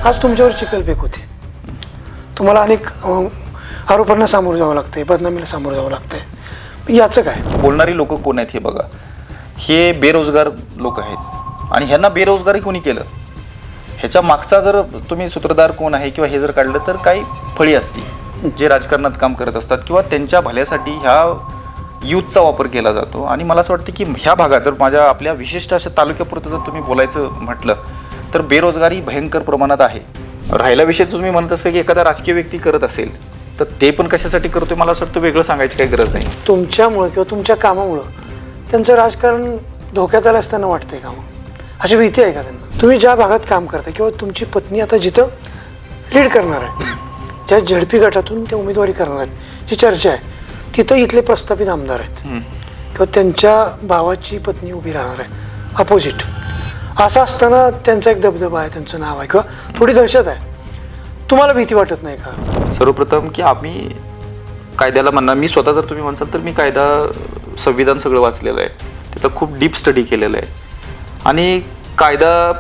आज तुमच्यावर चिखलफेक होते, तुम्हाला अनेक आरोपांना सामोरं जावं लागतंय, बदनामीला सामोरं जावं लागतंय, याचं काय? बोलणारी लोक कोण आहेत हे बघा. हे बेरोजगार लोक आहेत आणि ह्यांना बेरोजगारी कोणी केलं, ह्याच्या मागचा जर तुम्ही सूत्रधार कोण आहे किंवा हे जर काढलं तर काही फळी असती जे राजकारणात काम करत असतात किंवा त्यांच्या भल्यासाठी ह्या यूथचा वापर केला जातो. आणि मला असं वाटतं की ह्या भागात जर माझ्या आपल्या विशिष्ट अशा तालुक्यापुरतं जर तुम्ही बोलायचं म्हटलं तर बेरोजगारी भयंकर प्रमाणात आहे. राहिला विषय तुम्ही म्हणत असेल की एखादा राजकीय व्यक्ती करत असेल तर ते पण कशासाठी करतोय मला असं वाटतं वेगळं सांगायची काही गरज नाही. तुमच्यामुळं किंवा तुमच्या कामामुळं त्यांचं राजकारण धोक्यात आलं असताना वाटतंय का? मग अशी भीती आहे का त्यांना? तुम्ही ज्या भागात काम करता किंवा तुमची पत्नी आता जिथं लीड करणार आहे, ज्या झडपी गटातून त्या उमेदवारी करणार आहेत, जी चर्चा आहे तिथं इथले प्रस्थापित आमदार आहेत किंवा त्यांच्या भावाची पत्नी उभी राहणार आहे अपोजिट. असं असताना त्यांचा एक दबदबा आहे, त्यांचं नाव आहे किंवा थोडी दहशत आहे, तुम्हाला भीती वाटत नाही का? सर्वप्रथम की आम्ही कायद्याला म्हणणार, मी स्वतः जर तुम्ही म्हणसाल तर मी कायदा संविधान सगळं वाचलेलं आहे, त्याचा खूप डीप स्टडी केलेला आहे आणि कायदा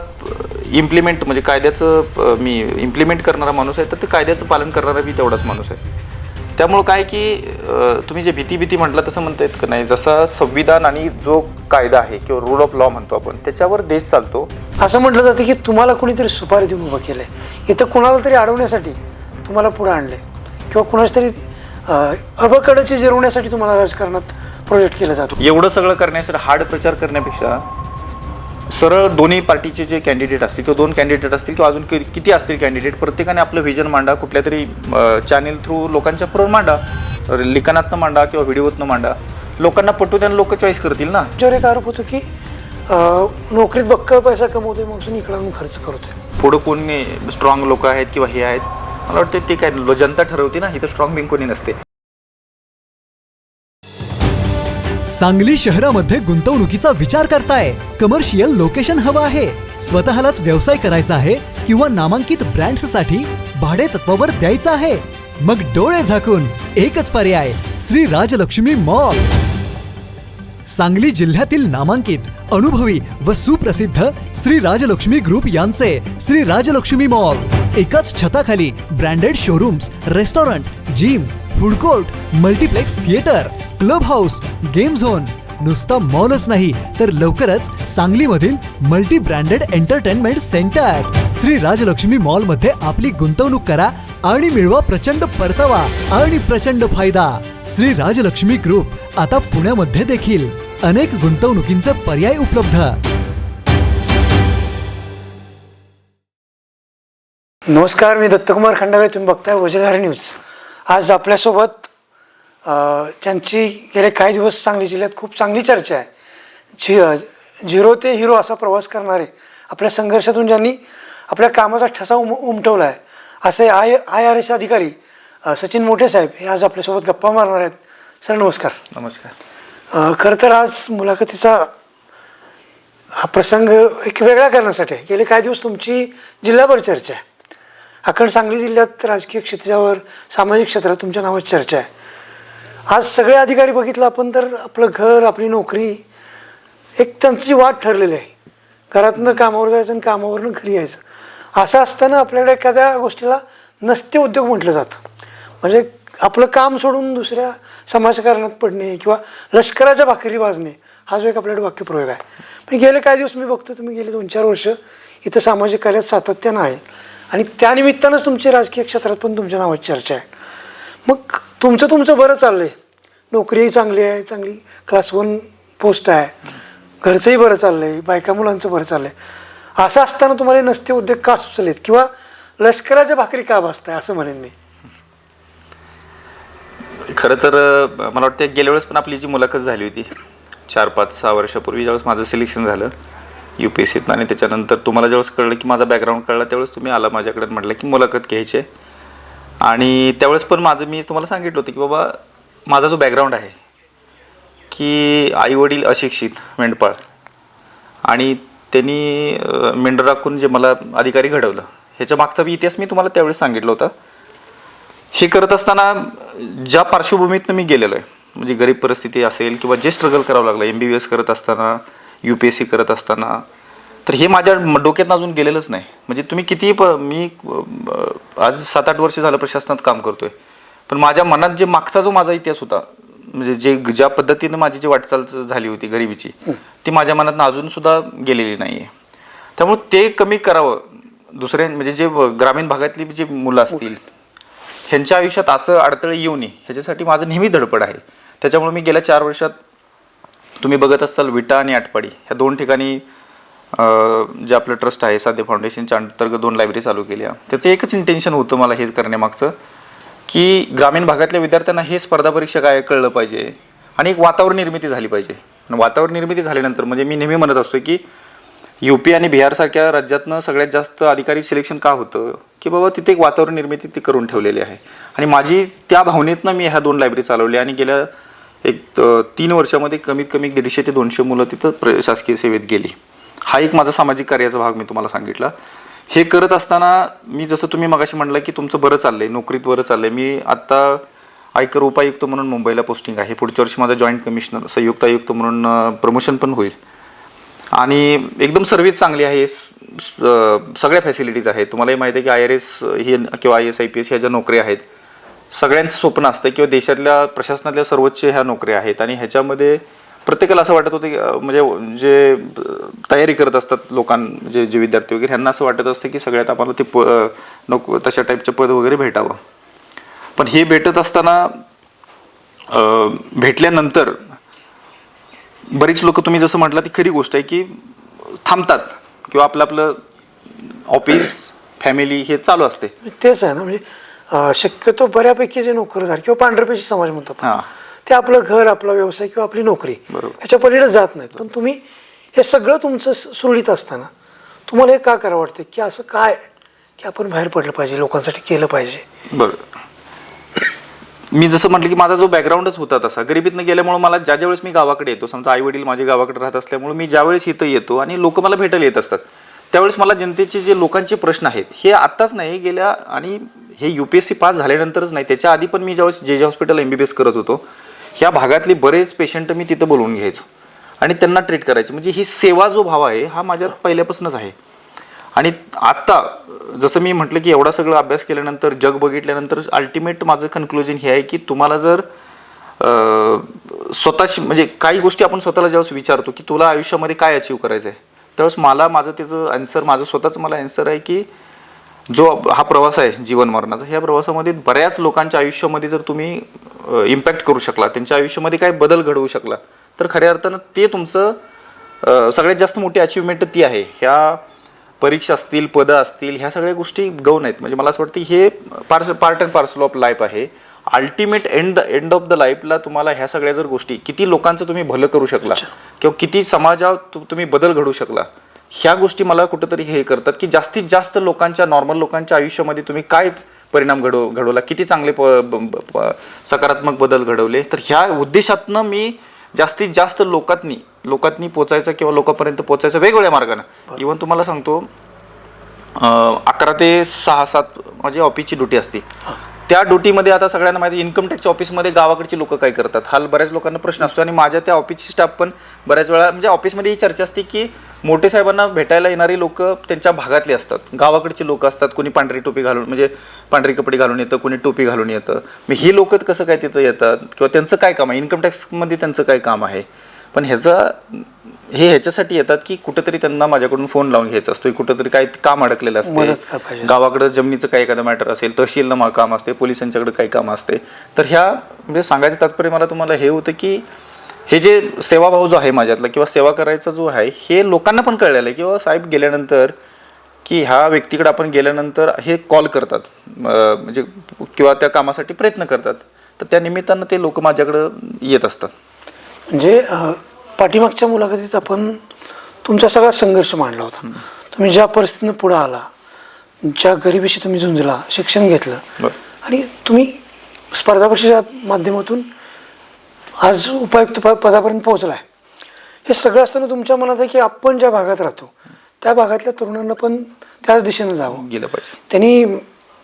इम्प्लिमेंट म्हणजे कायद्याचं मी इम्प्लिमेंट करणारा माणूस आहे तर ते कायद्याचं पालन करणारा मी तेवढाच माणूस आहे. त्यामुळं काय की तुम्ही जे भीती म्हटलं तसं म्हणता येत का नाही, जसा संविधान आणि जो कायदा आहे किंवा रूल ऑफ लॉ म्हणतो आपण त्याच्यावर देश चालतो. असं म्हटलं जातं की तुम्हाला कोणीतरी सुपारी देऊन उभं केलं आहे, इथं कुणाला तरी अडवण्यासाठी तुम्हाला पुढं आणले किंवा कुणाच तरी अबकडचे जिरवण्यासाठी तुम्हाला राजकारणात प्रोजेक्ट केलं जातो. एवढं सगळं करण्यासाठी हार्ड प्रचार करण्यापेक्षा सरळ दोन्ही पार्टीचे जे कॅन्डिडेट असतील किंवा दोन कॅन्डिडेट असतील किंवा अजून किती असतील कॅन्डिडेट, प्रत्येकाने आपलं व्हिजन मांडा, कुठल्या तरी चॅनेल थ्रू लोकांच्या पुढे मांडा, लिखाणातनं मांडा किंवा व्हिडिओतनं मांडा, लोकांना पटू त्यानं लोक चॉईस करतील ना. त्याच्यावर एक आरोप होतो की नोकरीत बक्कळ पैसा कमवतोय म्हणून इकडून खर्च करतोय. पुढं कोणी स्ट्रॉंग लोक आहेत किंवा हे आहेत, मला वाटतं ते काय जनता ठरवते ना, इथं स्ट्रॉंग बिंग कोणी नसते. सांगली शहरामध्ये गुंतवणुकीचा विचार करताय, कमर्शियल लोकेशन हवं आहे, स्वतःलाच व्यवसाय करायचा आहे किंवा नामांकित ब्रँड्ससाठी भाडे तत्वावर द्यायचं आहे, मग डोळे झाकून एकच पर्याय, श्री राजलक्ष्मी मॉल. सांगली जिल्ह्यातील नामांकित, अनुभवी व सुप्रसिद्ध श्री राजलक्ष्मी ग्रुप यांचे श्री राजलक्ष्मी मॉल. एकाच छताखाली branded showrooms, restaurant, gym, food court, multiplex theatre, club house, game zone. नुसता मॉलच नाही तर लवकरच सांगलीमधील multi branded entertainment centre. Shri Rajlakshmi mall मध्ये आपली गुंतवणूक करा आणि मिळवा प्रचंड परतावा आणि प्रचंड फायदा. श्री राजलक्ष्मी ग्रुप आता पुण्यामध्ये देखील अनेक गुंतवणुकींचे पर्याय उपलब्ध. नमस्कार, मी दत्तकुमार खंडागळे, तुम्ही बघताय वजनदारी न्यूज. आज आपल्यासोबत ज्यांची गेले काही दिवस सांगली जिल्ह्यात खूप चांगली चर्चा आहे, झिरो ते हिरो असा प्रवास करणारे, आपल्या संघर्षातून ज्यांनी आपल्या कामाचा ठसा उमटवला आहे असे IRS अधिकारी सचिन मोठे साहेब हे आज आपल्यासोबत गप्पा मारणार आहेत. सर नमस्कार. नमस्कार. खरं तर आज मुलाखतीचा हा प्रसंग एक वेगळा करण्यासाठी आहे. गेले काही दिवस तुमची जिल्हाभर चर्चा आहे, अखंड सांगली जिल्ह्यात राजकीय क्षेत्रावर, सामाजिक क्षेत्रात तुमच्या नावाची चर्चा आहे. आज सगळे अधिकारी बघितलं आपण तर आपलं घर, आपली नोकरी एक त्यांची वाट ठरलेली आहे, घरातनं कामावर जायचं आणि कामावरनं घरी यायचं. असं असताना आपल्याकडे एखाद्या गोष्टीला नसते उद्योग म्हटलं जातं, म्हणजे आपलं काम सोडून दुसऱ्या समाजकारणात पडणे किंवा लष्कराच्या भाकरी वाजणे, हा जो एक आपल्याकडे वाक्यप्रयोग आहे. पण गेले काही दिवस मी बघतो तुम्ही गेले 2-4 वर्ष इथं सामाजिक कार्यात सातत्यानं आहे आणि त्यानिमित्तानंच तुमची राजकीय क्षेत्रात पण तुमच्या नावाची चर्चा आहे. मग तुमचं बरं चाललंय, नोकरीही चांगली आहे, चांगली क्लास 1 पोस्ट आहे, घरचंही बरं चाललंय, बायका मुलांचं बरं चाललंय. असं असताना तुम्हाला नसते उद्योग का सुचलेत किंवा लष्कराच्या भाकरी का भासताय असं म्हणेन मी. खरं तर मला वाटतं गेल्या वेळेस पण आपली जी मुलाखत झाली होती 4-5-6 वर्षापूर्वी, ज्यावेळेस माझं सिलेक्शन झालं UPSCतनं आणि त्याच्यानंतर तुम्हाला ज्यावेळेस कळलं की माझा बॅकग्राऊंड कळला त्यावेळेस तुम्ही आला माझ्याकडे, म्हटलं की मुलाखत घ्यायची आहे. आणि त्यावेळेस पण मी तुम्हाला सांगितलं होतं की बाबा माझा जो बॅकग्राऊंड आहे की आईवडील अशिक्षित मेंढपाळ आणि त्यांनी मेंढर राखून जे मला अधिकारी घडवलं ह्याच्या मागचा इतिहास मी तुम्हाला त्यावेळेस सांगितलं होतं. हे करत असताना ज्या पार्श्वभूमीतनं मी गेलेलो आहे, म्हणजे गरीब परिस्थिती असेल किंवा जे स्ट्रगल करावं लागलं MBBS करत असताना, UPSC करत असताना, तर हे माझ्या डोक्यात अजून गेलेलंच नाही. म्हणजे तुम्ही किती मी आज 7-8 वर्ष झालं प्रशासनात काम करतोय, पण माझ्या मनात जे मागचा जो माझा इतिहास होता, म्हणजे ज्या पद्धतीने माझी जी वाटचाल झाली होती गरिबीची, ती माझ्या मनात अजून सुद्धा गेलेली नाही आहे. त्यामुळे ते कमी करावं. दुसरे म्हणजे जे ग्रामीण भागातली जी मुलं असतील ह्यांच्या आयुष्यात असं अडथळे येऊ नये ह्याच्यासाठी माझं नेहमी धडपड आहे. त्याच्यामुळे मी गेल्या 4 वर्षात तुम्ही बघत असाल विटा आणि आटपाडी ह्या 2 ठिकाणी जे आपलं ट्रस्ट आहे साध्य फाउंडेशनच्या अंतर्गत 2 लायब्ररी चालू केल्या. त्याचं एकच इंटेन्शन होतं मला हे करण्यामागचं, की ग्रामीण भागातल्या विद्यार्थ्यांना हे स्पर्धा परीक्षा काय कळलं पाहिजे आणि एक वातावरण निर्मिती झाली पाहिजे. वातावरण निर्मिती झाल्यानंतर म्हणजे मी नेहमी म्हणत असतो की UP आणि बिहारसारख्या राज्यातनं सगळ्यात जास्त अधिकारी सिलेक्शन का होतं, की बाबा तिथे एक वातावरण निर्मिती ती करून ठेवलेली आहे. आणि माझी त्या भावनेतनं मी ह्या 2 लायब्ररी चालवल्या आणि गेल्या 3 वर्षामध्ये कमीत कमी 150 ते 200 मुलं तिथं शासकीय सेवेत गेली. हा एक माझा सामाजिक कार्याचा भाग मी तुम्हाला सांगितला. हे करत असताना मी जसं तुम्ही मगाशी म्हटलं की तुमचं बरं चाललंय, नोकरीत बरं चाललंय. मी आत्ता आयकर उपायुक्त म्हणून मुंबईला पोस्टिंग आहे. पुढच्या वर्षी माझा जॉईंट कमिशनर संयुक्त आयुक्त म्हणून प्रमोशन पण होईल. आणि एकदम सर्व्हिस चांगली आहे, सगळ्या फॅसिलिटीज आहेत. तुम्हालाही माहिती आहे की IRS ही किंवा IAS IPS ह्या ज्या नोकऱ्या आहेत सगळ्यांचं स्वप्न असतं, किंवा देशातल्या प्रशासनातल्या सर्वोच्च ह्या नोकऱ्या आहेत. आणि ह्याच्यामध्ये प्रत्येकाला असं वाटत होतं की म्हणजे जे तयारी करत असतात म्हणजे जे विद्यार्थी वगैरे ह्यांना असं वाटत असतं की सगळ्यात आम्हाला ते तशा टाईपचं पद वगैरे भेटावं. पण हे भेटत असताना भेटल्यानंतर बरीच लोक तुम्ही जसं म्हटलं ती खरी गोष्ट आहे की थांबतात किंवा आपलं ऑफिस फॅमिली हे चालू असते. तेच आहे ना, म्हणजे शक्यतो बऱ्यापैकी जे नोकरदार किंवा पांढरपेशी समाज म्हणतो हां, ते आपलं घर, आपला व्यवसाय किंवा आपली नोकरी ह्याच्या पलीकडे जात नाहीत. पण तुम्ही हे सगळं तुमचं सुरळीत असताना तुम्हाला हे का करावं वाटतं की असं काय की आपण बाहेर पडलं पाहिजे, लोकांसाठी केलं पाहिजे? बरं, मी जसं म्हटलं की माझा जो बॅकग्राऊंडच होता तसा गरिबीतनं गेल्यामुळे मला ज्या वेळेस मी गावाकडे येतो, समजा आई वडील माझे गावाकडे राहत असल्यामुळे मी ज्यावेळेस इथं येतो आणि लोक मला भेटायला येत असतात त्यावेळेस मला जनतेचे जे लोकांचे प्रश्न आहेत हे आत्ताच नाही, गेल्या आणि हे UPSC पास झाल्यानंतरच नाही, त्याच्या आधी पण मी ज्यावेळेस जे हॉस्पिटल MBBS करत होतो ह्या भागातले बरेच पेशंट मी तिथं बोलवून घ्यायचो आणि त्यांना ट्रीट करायचे. म्हणजे ही सेवा जो भाव आहे हा माझ्यात पहिल्यापासूनच आहे. आणि आत्ता जसं मी म्हटलं की एवढा सगळं अभ्यास केल्यानंतर जग बघितल्यानंतर अल्टिमेट माझं कन्क्लुजन हे आहे की तुम्हाला जर स्वतःची म्हणजे काही गोष्टी आपण स्वतःला ज्यावेळेस विचारतो की तुला आयुष्यामध्ये काय अचीव करायचं आहे, त्यावेळेस माझं त्याचं आन्सर माझं स्वतःचं मला आन्सर आहे की जो हा प्रवास आहे जीवन मरणाचा, ह्या प्रवासामध्ये बऱ्याच लोकांच्या आयुष्यामध्ये जर तुम्ही इम्पॅक्ट करू शकला, त्यांच्या आयुष्यामध्ये काय बदल घडवू शकला, तर खऱ्या अर्थानं ते तुमचं सगळ्यात जास्त मोठी अचिव्हमेंट ती आहे. ह्या परीक्षा असतील, पदं असतील, ह्या सगळ्या गोष्टी गौण आहेत. म्हणजे मला असं वाटतं हे part and parcel of life आहे. अल्टिमेट एंड ऑफ द लाईफला तुम्हाला ह्या सगळ्या जर गोष्टी, किती लोकांचं तुम्ही भलं करू शकला किंवा किती समाजात तुम्ही बदल घडवू शकला, ह्या गोष्टी मला कुठंतरी हे करतात की जास्तीत जास्त लोकांच्या, नॉर्मल लोकांच्या आयुष्यामध्ये तुम्ही काय परिणाम घडवला, किती चांगले सकारात्मक बदल घडवले. तर ह्या उद्देशातनं मी जास्तीत जास्त लोकांनी पोचायचं किंवा लोकांपर्यंत पोचायचं वेगवेगळ्या मार्गाने. इव्हन तुम्हाला सांगतो 11 ते 6-7 माझी ऑफिसची ड्युटी असते. त्या ड्युटीमध्ये आता सगळ्यांना माहिती इन्कम टॅक्सच्या ऑफिसमध्ये गावाकडची लोक काय करतात हा बऱ्याच लोकांना प्रश्न असतो. आणि माझ्या त्या ऑफिसची स्टाफ पण बऱ्याच वेळा म्हणजे ऑफिसमध्ये ही चर्चा असते की मोठे साहेबांना भेटायला येणारी लोक त्यांच्या भागातली असतात, गावाकडची लोक असतात. कोणी पांढरी टोपी घालून म्हणजे पांढरी कपडे घालून येतं, कोणी टोपी घालून येतं. मग ही लोक कसं काय तिथं येतात किंवा त्यांचं काय काम आहे, इन्कम टॅक्समध्ये त्यांचं काय काम आहे. पण ह्याच्यासाठी येतात की कुठेतरी त्यांना माझ्याकडून फोन लावून घ्यायचा असतो, कुठेतरी काय काम अडकलेलं असते, गावाकडं जमिनीचं काही एखादं मॅटर असेल, तहसीलनं काम असते, पोलिसांच्याकडे काही काम असते. तर ह्या म्हणजे सांगायचं तात्पर्य मला तुम्हाला हे होतं की हे जे सेवाभाव जो आहे माझ्यातला किंवा सेवा करायचा जो आहे हे लोकांना पण कळलेलं आहे. किंवा साहेब गेल्यानंतर की ह्या व्यक्तीकडे आपण गेल्यानंतर हे कॉल करतात म्हणजे किंवा त्या कामासाठी प्रयत्न करतात, तर त्या निमित्तानं ते लोक माझ्याकडं येत असतात. म्हणजे पाठीमागच्या मुलाखतीत आपण तुमचा सगळा संघर्ष मांडला होता. तुम्ही ज्या परिस्थितीनं पुढे आला, ज्या गरिबीशी तुम्ही झुंजला, शिक्षण घेतलं आणि तुम्ही स्पर्धा परीक्षेच्या माध्यमातून आज उपायुक्त पदापर्यंत पोहोचलाय. हे सगळं असताना तुमच्या मनात आहे की आपण ज्या भागात राहतो त्या भागातल्या तरुणांना पण त्याच दिशेनं जावं गेलं पाहिजे. त्यांनी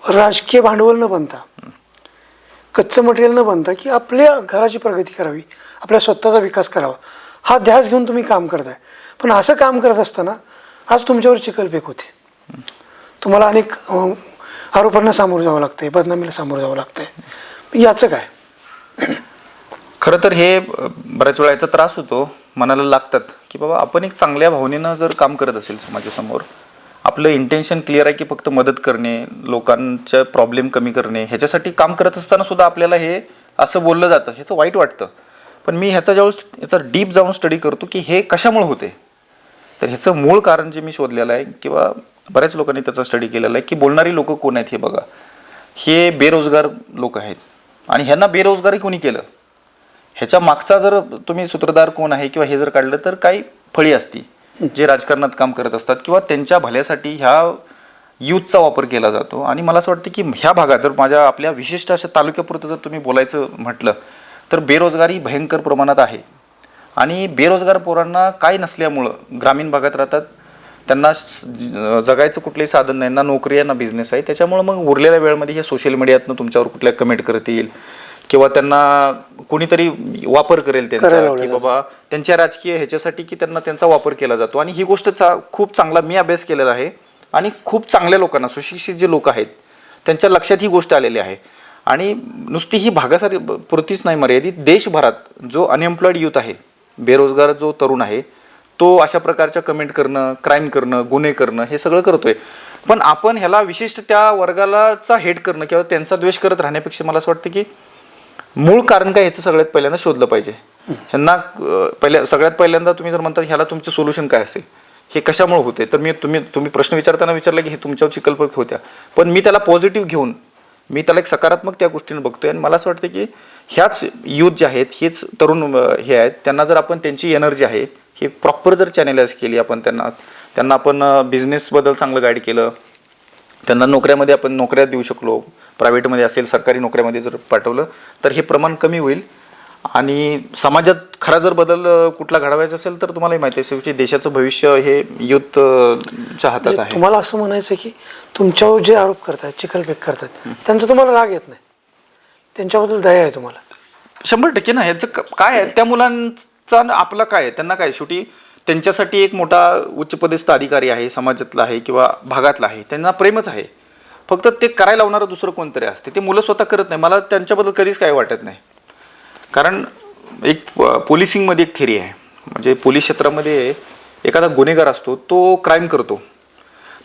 राजकीय भांडवल न बनता, कच्चं मटेरियल न बनता की आपल्या घराची प्रगती करावी, आपल्या स्वतःचा विकास करावा, हा ध्यास घेऊन तुम्ही काम करताय. पण असं काम करत असताना आज तुमच्यावर चिखलफेक होते, तुम्हाला अनेक आरोपांना सामोरं जावं लागतंय, बदनामीला सामोरं जावं लागतंय, याचं काय? खरं तर हे बऱ्याच वेळा याचा त्रास होतो, मनाला लागतात की बाबा आपण एक चांगल्या भावनेनं जर काम करत असेल समाजासमोर, आपलं इंटेन्शन क्लिअर आहे की फक्त मदत करणे, लोकांचे प्रॉब्लेम कमी करणे, ह्याच्यासाठी काम करत असताना सुद्धा आपल्याला हे असं बोललं जातं, ह्याचं वाईट वाटतं. पण मी ह्याचा ज्यावेळेस याचा डीप जाऊन स्टडी करतो की हे कशामुळे होते, तर ह्याचं मूळ कारण जे मी शोधलेलं आहे किंवा बऱ्याच लोकांनी त्याचा स्टडी केलेला आहे की बोलणारी लोक कोण आहेत हे बघा. हे बेरोजगार लोक आहेत आणि ह्यांना बेरोजगारी कोणी केलं, ह्याच्या मागचा जर तुम्ही सूत्रधार कोण आहे किंवा हे जर काढलं तर काही फळी असती जे राजकारणात काम करत असतात किंवा त्यांच्या भल्यासाठी ह्या यूथचा वापर केला जातो. आणि मला असं वाटतं की ह्या भागात जर माझ्या आपल्या विशिष्ट अशा तालुक्यापुरतं जर तुम्ही बोलायचं म्हटलं तर बेरोजगारी भयंकर प्रमाणात आहे. आणि बेरोजगार पोरांना काय नसल्यामुळं ग्रामीण भागात राहतात, त्यांना जगायचं कुठलंही साधन नाही, ना नोकरी आहे ना बिझनेस आहे, त्याच्यामुळं मग उरलेल्या वेळेमध्ये हे सोशल मीडियातनं तुमच्यावर कुठल्या कमेंट करतील किंवा त्यांना कोणीतरी वापर करेल त्यांचा की बाबा त्यांच्या राजकीय ह्याच्यासाठी की त्यांना त्यांचा वापर केला जातो. आणि ही गोष्ट खूप चांगला मी अभ्यास केलेला आहे आणि खूप चांगल्या लोकांना, सुशिक्षित जे लोक आहेत त्यांच्या लक्षात ही गोष्ट आलेली आहे. आणि नुसती ही भागासाठी पुरतीच नाही मर्यादित, देशभरात जो अनएम्प्लॉईड यूथ आहे, बेरोजगार जो तरुण आहे, तो अशा प्रकारच्या कमेंट करणं, क्राईम करणं, गुन्हे करणं हे सगळं करतोय. पण आपण ह्याला विशिष्ट त्या वर्गालाचा हेट करणं किंवा त्यांचा द्वेष करत राहण्यापेक्षा मला असं वाटतं की मूळ कारण काय ह्याचं सगळ्यात पहिल्यांदा शोधलं पाहिजे. ह्यांना सगळ्यात पहिल्यांदा तुम्ही जर म्हणता ह्याला तुमचं सोल्युशन काय असेल, हे कशामुळे होते, तर तुम्ही प्रश्न विचारताना विचारला की हे तुमच्यावर चिखलफेक होत्या, पण मी त्याला पॉझिटिव्ह घेऊन मी त्याला एक सकारात्मक त्या गोष्टीने बघतोय. आणि मला असं वाटतं की ह्याच यूथ जे आहेत, हेच तरुण हे आहेत, त्यांना जर आपण त्यांची एनर्जी आहे हे प्रॉपर जर चॅनलाइज केली, आपण त्यांना आपण बिझनेसबद्दल चांगलं गाईड केलं, त्यांना नोकऱ्यामध्ये आपण नोकऱ्या देऊ शकलो, प्रायव्हेटमध्ये असेल सरकारी नोकऱ्यामध्ये जर पाठवलं तर हे प्रमाण कमी होईल. आणि समाजात खरा जर बदल कुठला घडवायचा असेल तर तुम्हालाही माहिती असेल की देशाचं भविष्य हे यूथच्या हातात आहे. तुम्हाला असं म्हणायचं की तुमच्यावर जे आरोप करतात, चिखलफेक करतात, त्यांचा तुम्हाला राग येत नाही, त्यांच्याबद्दल दया आहे तुम्हाला? 100% ना. ह्याचं काय आहे, त्या मुलांचा आपला काय आहे, त्यांना काय, शेवटी त्यांच्यासाठी एक मोठा उच्चपदस्थ अधिकारी आहे, समाजातला आहे किंवा भागातला आहे, त्यांना प्रेमच आहे, फक्त ते करायला लावणारं दुसरं कोणतरी असते, ते मुलं स्वतः करत नाही. मला त्यांच्याबद्दल कधीच काही वाटत नाही. कारण एक पोलिसिंगमध्ये एक थिअरी आहे, म्हणजे पोलीस क्षेत्रामध्ये एखादा गुन्हेगार असतो, तो क्राईम करतो,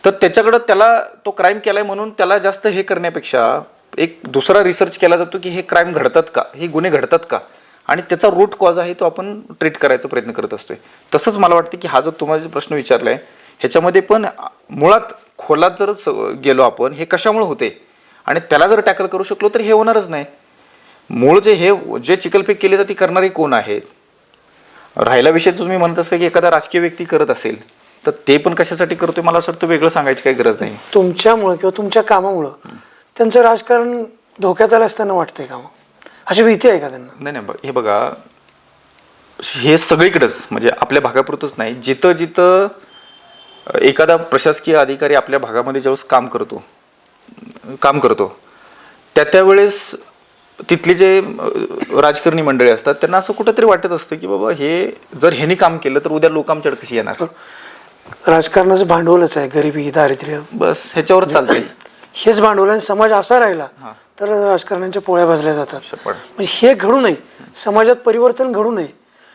तर त्याच्याकडं त्याला तो क्राईम केलाय म्हणून त्याला जास्त हे करण्यापेक्षा एक दुसरा रिसर्च केला जातो की हे क्राईम घडतात का, हे गुन्हे घडतात का, आणि त्याचा रूट कॉज आहे तो आपण ट्रीट करायचा प्रयत्न करत असतोय. तसंच मला वाटतं की हा जो तुम्हाला जो प्रश्न विचारलाय ह्याच्यामध्ये पण मुळात खोलात जर गेलो आपण, हे कशामुळे होते आणि त्याला जर टॅकल करू शकलो तर हे होणारच नाही. मूळ जे चिखलफेक केली जाते करणारे कोण आहेत, राहिला विषय तुम्ही म्हणत असता की एखादा राजकीय व्यक्ती करत असेल तर ते पण कशासाठी करतोय, मला असं वाटतं वेगळं सांगायची काही गरज नाही. तुमच्यामुळं किंवा तुमच्या कामामुळं त्यांचं राजकारण धोक्यात आलं असताना वाटतंय का, अशी भीती आहे का त्यांना? नाही, हे बघा, हे सगळीकडेच, म्हणजे आपल्या भागापुरतच नाही, जिथं जिथं एखादा प्रशासकीय अधिकारी आपल्या भागामध्ये ज्यावेळेस काम करतो त्यावेळेस तिथले जे राजकारणी मंडळी असतात त्यांना असं कुठंतरी वाटत असतं की बाबा हे जर ह्यांनी काम केलं तर उद्या लोक आमच्याकडे कशी येणार. राजकारणाचं भांडवलच आहे, गरिबी, दारिद्र्य, बस ह्याच्यावरच चालते. हेच भांडवल आहे. समाज असा राहिला तर राजकारण्यांच्या पोळ्या भाजल्या जातात. म्हणजे हे घडू नये, समाजात परिवर्तन घडू नये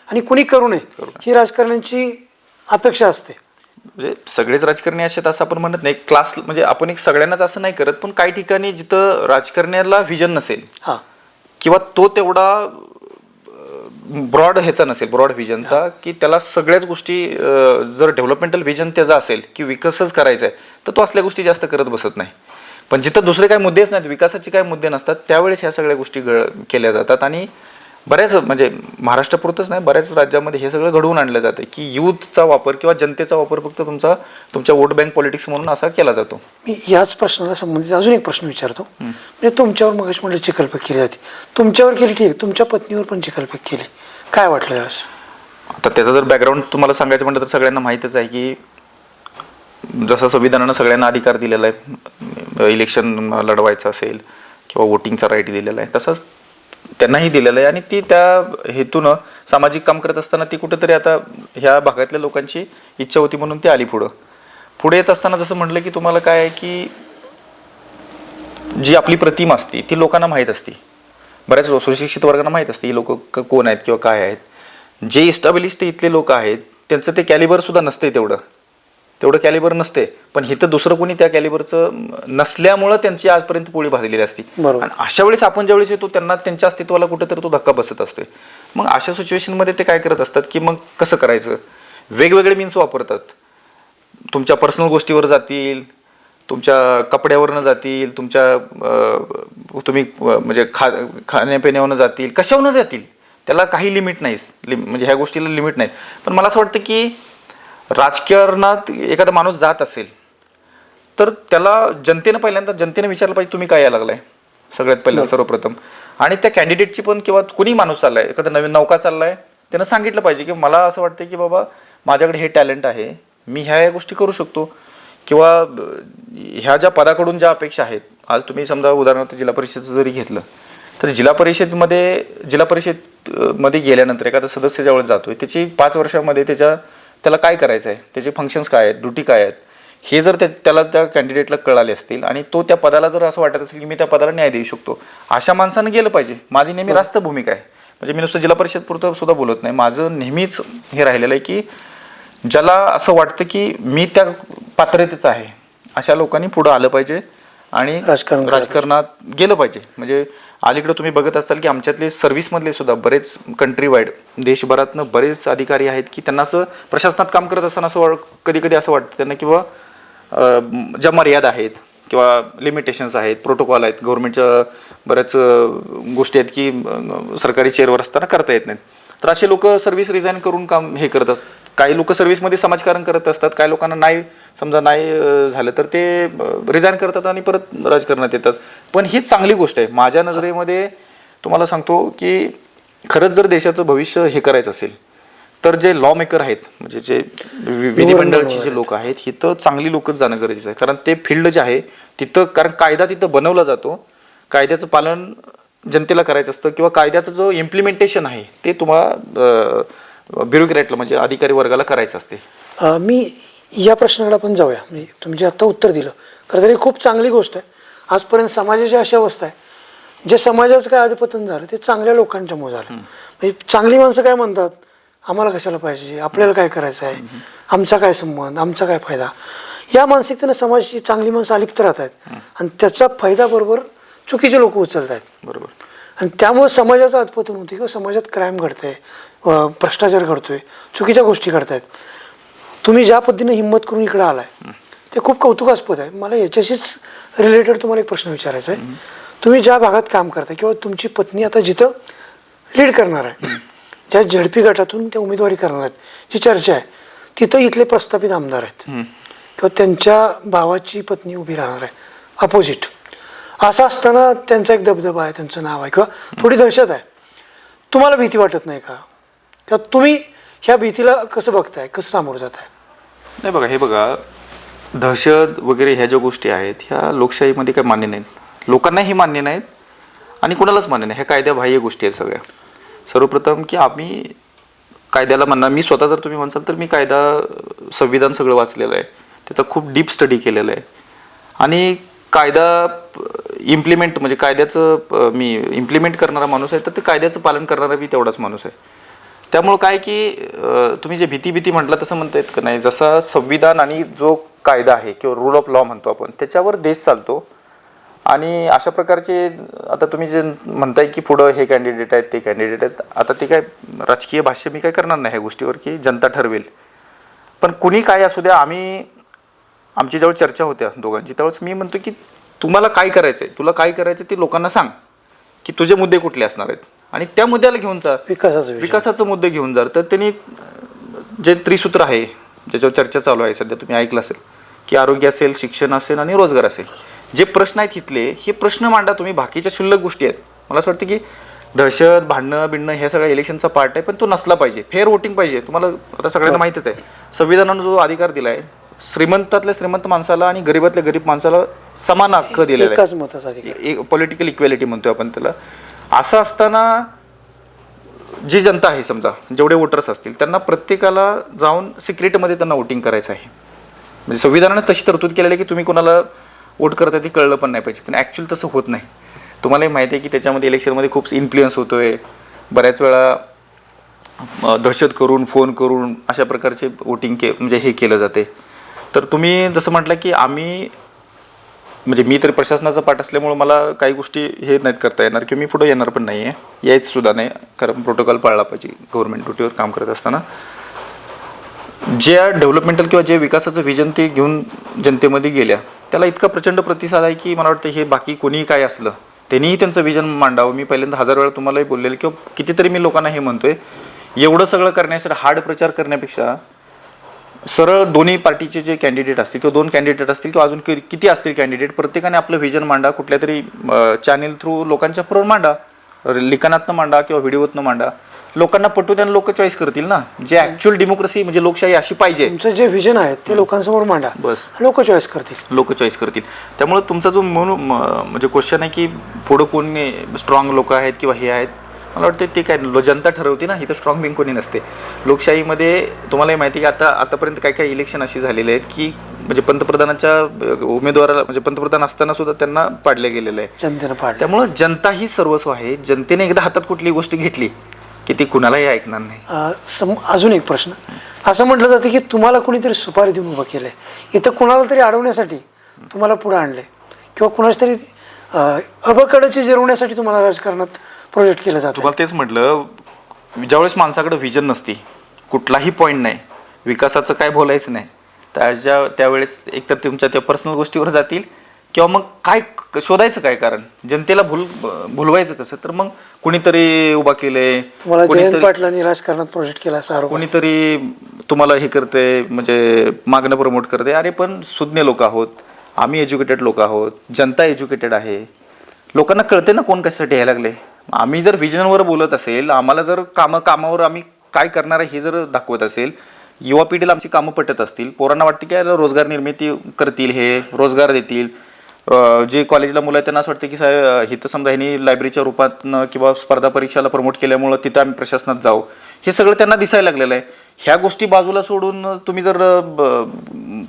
आणि कुणी करू नये, ही राजकारण्यांची अपेक्षा असते. म्हणजे सगळेच राजकारणी असे असं आपण म्हणत नाही, क्लास म्हणजे आपण एक सगळ्यांनाच असं नाही करत, पण काही ठिकाणी जिथं राजकारण्याला व्हिजन नसेल किंवा तो तेवढा ब्रॉड ह्याचा नसेल, ब्रॉड व्हिजनचा, की त्याला सगळ्याच गोष्टी जर डेव्हलपमेंटल व्हिजन त्याचा असेल की विकासच करायचा आहे तर तो असल्या गोष्टी जास्त करत बसत नाही. पण जिथं दुसरे काही मुद्देच नाहीत, विकासाचे काही मुद्दे नसतात, त्यावेळेस ह्या सगळ्या गोष्टी केल्या जातात. आणि बऱ्याच म्हणजे महाराष्ट्रापुरतच नाही, बऱ्याच राज्यामध्ये हे सगळं घडवून आणलं जातं की यूथचा वापर किंवा जनतेचा वापर फक्त तुमच्या वोट बँक पॉलिटिक्स म्हणून असा केला जातो. मी याच प्रश्नाला संबंधित अजून एक प्रश्न विचारतो. म्हणजे तुमच्यावर मगाशी म्हटलं चिखलफेक केली जाते, तुमच्यावर केली ठीक, तुमच्या पत्नीवर पण चिखलफेक केली, काय वाटलं यावेळेस? आता त्याचा जर बॅकग्राऊंड तुम्हाला सांगायचं म्हटलं तर सगळ्यांना माहीतच आहे की जसं संविधानानं सगळ्यांना अधिकार दिलेला आहे, इलेक्शन लढवायचं असेल किंवा वोटिंगचा राईट दिलेला आहे, तसंच त्यांनाही दिलेलं आहे. आणि ती त्या हेतूनं सामाजिक काम करत असताना ती कुठंतरी आता ह्या भागातल्या लोकांची इच्छा होती म्हणून ती आली पुढं. पुढे येत असताना जसं म्हटलं की तुम्हाला काय आहे की जी आपली प्रतिमा असते ती लोकांना माहीत असते, बऱ्याच सुशिक्षित वर्गांना माहीत असते ही लोक कोण आहेत किंवा काय आहेत. जे इस्टॅब्लिश्ड इथले लोक आहेत त्यांचं ते कॅलिबर सुद्धा नसते, तेवढं कॅलिबर नसते. पण इथं दुसरं कोणी त्या कॅलिबरचं नसल्यामुळं त्यांची आजपर्यंत पोळी भाजलेली असते. बरोबर. आणि अशा वेळेस आपण ज्यावेळेस येतो त्यांना त्यांच्या अस्तित्वाला कुठेतरी तो धक्का बसत असतोय. मग अशा सिच्युएशनमध्ये ते काय करत असतात की मग कसं करायचं, वेगवेगळे मीन्स वापरतात. तुमच्या पर्सनल गोष्टीवर जातील, तुमच्या कपड्यावरनं जातील, तुम्ही म्हणजे खाण्यापिण्यावरनं जातील, कशावरनं जातील, त्याला काही लिमिट नाहीच. म्हणजे ह्या गोष्टीला लिमिट नाही. पण मला असं वाटतं की राजकारणात एखादा माणूस जात असेल तर त्याला जनतेने विचारलं पाहिजे तुम्ही काय यायला लागलाय सगळ्यात पहिल्यांदा सर्वप्रथम. आणि त्या कॅन्डिडेटची पण किंवा कुणी माणूस चाललाय, एखादा नवीन नौका चाललाय, त्यानं सांगितलं पाहिजे की मला असं वाटतं की बाबा माझ्याकडे हे टॅलेंट आहे, मी ह्या गोष्टी करू शकतो. किंवा ह्या ज्या पदाकडून ज्या अपेक्षा आहेत, आज तुम्ही समजा उदाहरणार्थ जिल्हा परिषदेचं जरी घेतलं तर जिल्हा परिषदमध्ये गेल्यानंतर एखादा सदस्य ज्यावेळेस जातोय त्याची 5 वर्षामध्ये त्याला काय करायचं आहे, त्याचे फंक्शन्स काय आहेत, ड्युटी काय आहेत, हे जर त्याला त्या कॅन्डिडेटला कळाले असतील आणि तो त्या पदाला जर असं वाटत असेल की मी त्या पदाला न्याय देऊ शकतो, अशा माणसानं गेलं पाहिजे. माझी नेहमी रास्त भूमिका आहे. म्हणजे मी नुसतं जिल्हा परिषद पुरतं सुद्धा बोलत नाही. माझं नेहमीच हे राहिलेलं आहे की ज्याला असं वाटतं की मी त्या पात्रतेचं आहे अशा लोकांनी पुढं आलं पाहिजे आणि राजकारणात गेलं पाहिजे. म्हणजे अलीकडे तुम्ही बघत असाल की आमच्यातले सर्व्हिसमधले सुद्धा बरेच कंट्री वाईड देशभरातनं बरेच अधिकारी आहेत की त्यांना असं प्रशासनात काम करत असताना असं कधी कधी असं वाटतं त्यांना किंवा ज्या मर्यादा आहेत किंवा लिमिटेशन्स आहेत, प्रोटोकॉल आहेत, गव्हर्नमेंटच्या बऱ्याच गोष्टी आहेत की सरकारी चेअरवर असताना करता येत नाहीत. तर असे लोक सर्व्हिस रिझाईन करून काम हे करतात. काही लोक सर्व्हिसमध्ये समाजकारण करत असतात, काही लोकांना नाही झालं तर ते रिझाईन करतात आणि परत राजकारणात येतात. पण ही चांगली गोष्ट आहे माझ्या नजरेमध्ये. तुम्हाला सांगतो की खरंच जर देशाचं भविष्य हे करायचं असेल तर जे लॉ मेकर आहेत, म्हणजे जे विधिमंडळाचे जे लोक आहेत, ही तर चांगली लोकच जाणं गरजेचं आहे. कारण ते फील्ड जे आहे तिथं, कारण कायदा तिथं बनवला जातो, कायद्याचं पालन जनतेला करायचं असतं किंवा कायद्याचं जो इम्प्लिमेंटेशन आहे ते तुम्हाला ब्युरोक्रॅटला म्हणजे अधिकारी वर्गाला करायचं असते. मी या प्रश्नाला पण जाऊया. मी तुम्ही आता उत्तर दिलं खरं तरी खूप चांगली गोष्ट आहे. आजपर्यंत समाजाची अशी अवस्था आहे, जे समाजाचं काय अधपतन झालं ते चांगल्या लोकांच्यामुळे झालं. म्हणजे चांगली माणसं काय म्हणतात, आम्हाला कशाला पाहिजे, आपल्याला काय करायचं आहे, आमचा काय संबंध, आमचा काय फायदा, या मानसिकतेनं समाजाची चांगली माणसं अलिप्त राहत आहेत आणि त्याचा फायदा बरोबर चुकीचे लोक उचलत आहेत. बरोबर. आणि त्यामुळे समाजाचं अधपतन होते किंवा समाजात क्राईम घडतंय, भ्रष्टाचार घडतोय, चुकीच्या गोष्टी घडतायत. तुम्ही ज्या पद्धतीने हिंमत करून इकडे आलाय ते खूप कौतुकास्पद आहे. मला याच्याशीच रिलेटेड तुम्हाला एक प्रश्न विचारायचा आहे. तुम्ही ज्या भागात काम करताय किंवा तुमची पत्नी आता जिथं लीड करणार आहे, ज्या झडपी गटातून त्या उमेदवारी करणार आहेत, जी चर्चा आहे तिथं इथले प्रस्थापित आमदार आहेत किंवा त्यांच्या भावाची पत्नी उभी राहणार आहे अपोजिट. असं असताना त्यांचा एक दबदबा आहे, त्यांचं नाव आहे किंवा थोडी दहशत आहे. तुम्हाला भीती वाटत नाही का, किंवा तुम्ही ह्या भीतीला कसं बघताय, कसं सामोरं जात आहे? नाही बघा, हे बघा, दहशत वगैरे ह्या ज्या गोष्टी आहेत ह्या लोकशाहीमध्ये काही मान्य नाहीत, लोकांनाही मान्य नाहीत आणि कोणालाच मान्य नाही. ह्या कायद्याबाह्य गोष्टी आहेत सगळ्या. सर्वप्रथम की आम्ही कायद्याला म्हणणार, मी स्वतः जर तुम्ही म्हणसाल तर मी संविधान सगळं वाचलेलं आहे, त्याचा खूप डीप स्टडी केलेला आहे आणि कायदा इम्प्लिमेंट म्हणजे कायद्याचं मी इम्प्लिमेंट करणारा माणूस आहे, तर ते कायद्याचं पालन करणारा बी तेवढाच माणूस आहे. त्यामुळं काय की तुम्ही जे भीती म्हटलं तसं म्हणता येत का नाही, जसा संविधान आणि जो कायदा आहे किंवा रूल ऑफ लॉ म्हणतो आपण त्याच्यावर देश चालतो. आणि अशा प्रकारचे आता तुम्ही जे म्हणताय की पुढं हे कॅन्डिडेट आहेत ते कॅन्डिडेट आहेत, आता ते काय राजकीय भाष्य मी काय करणार नाही ह्या गोष्टीवर की जनता ठरवेल. पण कुणी काय असू द्या, आमची जेव्हा चर्चा होत्या दोघांची त्यावेळेस मी म्हणतो की तुम्हाला काय करायचंय, तुला काय करायचं ते लोकांना सांग की तुझे मुद्दे कुठले असणार आहेत आणि त्या मुद्द्याला घेऊन जा, विकासाचा मुद्दे घेऊन जा. तर त्यांनी जे त्रिसूत्र आहे ज्याच्यावर चर्चा चालू आहे सध्या, तुम्ही ऐकलं असेल की आरोग्य असेल, शिक्षण असेल आणि रोजगार असेल, जे प्रश्न आहेत इथले हे प्रश्न मांडा तुम्ही. बाकीच्या क्षुल्लक गोष्टी आहेत, मला असं वाटतं की दहशत, भांडणं ह्या सगळ्या इलेक्शनचा पार्ट आहे, पण तो नसला पाहिजे. फेअर वोटिंग पाहिजे. तुम्हाला आता सगळ्यांना माहितीच आहे संविधानानं जो अधिकार दिला आहे, श्रीमंतातल्या श्रीमंत माणसाला आणि गरीबातल्या गरीब माणसाला समान हक्क दिलेला आहे, पॉलिटिकल इक्वॅलिटी म्हणतोय आपण त्याला. असं असताना जी जनता आहे, समजा जेवढे वोटर्स असतील त्यांना प्रत्येकाला जाऊन सिक्रेटमध्ये त्यांना वोटिंग करायचं आहे. म्हणजे संविधानानं तशी तरतूद केलेली आहे की तुम्ही कोणाला वोट करता ते कळलं पण नाही पाहिजे, पण ॲक्च्युअली तसं होत नाही. तुम्हालाही माहिती आहे की त्याच्यामध्ये इलेक्शनमध्ये खूप इन्फ्लुएन्स होतो आहे. बऱ्याच वेळा दहशत करून फोन करून अशा प्रकारचे वोटिंग म्हणजे हे केलं जाते. तर तुम्ही जसं म्हटलं की आम्ही म्हणजे मी तरी प्रशासनाचा पाठ असल्यामुळे मला काही गोष्टी हे नाहीत करता येणार किंवा मी पुढे येणार पण नाही आहे, यायचं सुद्धा नाही, कारण प्रोटोकॉल पाळला पाहिजे गव्हर्नमेंट ड्युटीवर काम करत असताना. ज्या डेव्हलपमेंटल किंवा जे विकासाचं विजन ते घेऊन जनतेमध्ये गेल्या त्याला इतका प्रचंड प्रतिसाद आहे की मला वाटतं हे बाकी कोणीही काय असलं त्यांनीही त्यांचं विजन मांडावं. मी पहिल्यांदा 1000 वेळा तुम्हालाही बोललेलं किंवा कितीतरी मी लोकांना हे म्हणतोय, एवढं सगळं करण्यासाठी हार्ड प्रचार करण्यापेक्षा सरळ दोन्ही पार्टीचे जे कॅन्डिडेट असतील किंवा 2 कॅन्डिडेट असतील किंवा अजून किती असतील कॅन्डिडेट, प्रत्येकाने आपलं व्हिजन मांडा, कुठल्या तरी चॅनेल थ्रू लोकांच्या पुढे मांडा, लिखाणातनं मांडा किंवा व्हिडिओतनं मांडा. लोकांना पटू त्यानं लोक चॉईस करतील ना. जे ॲक्च्युअल डेमोक्रेसी म्हणजे लोकशाही अशी पाहिजे, तुमचं जे विजन आहे ते लोकांसमोर मांडा, बस लोक चॉईस करतील. लोक चॉईस करतील. त्यामुळे तुमचा जो म्हणजे क्वेश्चन आहे की पुढं कोणी स्ट्रॉंग लोक आहेत किंवा हे आहेत, मला वाटतं ते काय जनता ठरवते ना, इथं स्ट्रॉंग बिंग कोणी नसते. लोकशाहीमध्ये तुम्हालाही माहिती आहे की आतापर्यंत काय काय इलेक्शन अशी झालेले आहेत की म्हणजे पंतप्रधानाच्या उमेदवाराला म्हणजे पंतप्रधान असताना सुद्धा त्यांना पाडले गेलेलं आहे, जनतेनं पाडलं. त्यामुळं जनता ही सर्वस्व आहे. जनतेने एकदा हातात कुठली गोष्ट घेतली की ती कुणालाही ऐकणार नाही. अजून एक प्रश्न, असं म्हटलं जातं की तुम्हाला कोणीतरी सुपारी देऊन उभं केलंय, इथं कुणाला तरी अडवण्यासाठी तुम्हाला पुढे आणले किंवा कुणाच तरी अबकडाची जिरवण्यासाठी तुम्हाला राजकारणात प्रोजेक्ट केलं जातं. तुम्हाला तेच म्हटलं, ज्यावेळेस माणसाकडे व्हिजन नसती, कुठलाही पॉईंट नाही, विकासाचं काय बोलायचं नाही, त्यावेळेस एकतर तुमच्या त्या पर्सनल गोष्टीवर जातील किंवा मग काय शोधायचं काय कारण, जनतेला भुलवायचं कसं, तर मग कुणीतरी उभा केलंय, तुम्हाला जयंत पाटलांनी राजकारणात प्रोजेक्ट केला असा आरोप, कोणीतरी तुम्हाला हे करते म्हणजे मागणं प्रमोट करते. अरे पण सुज्ञ लोक आहोत आम्ही, एज्युकेटेड लोक आहोत, जनता एज्युकेटेड आहे, लोकांना कळते ना कोण कशासाठी यायला लागले. आम्ही जर व्हिजनवर बोलत असेल, आम्हाला जर कामावर आम्ही काय करणार आहे हे जर दाखवत असेल, युवा पिढीला आमची कामं पटत असतील, पोरांना वाटते की याला रोजगार निर्मिती करतील, हे रोजगार देतील, जे कॉलेजला मुलं आहेत त्यांना असं वाटतं की साहेब इथं समजा ह्यांनी लायब्ररीच्या रूपातनं किंवा स्पर्धा परीक्षाला प्रमोट केल्यामुळं तिथं आम्ही प्रशासनात जाऊ, हे सगळं त्यांना दिसायला लागलेलं आहे. ह्या गोष्टी बाजूला सोडून तुम्ही जर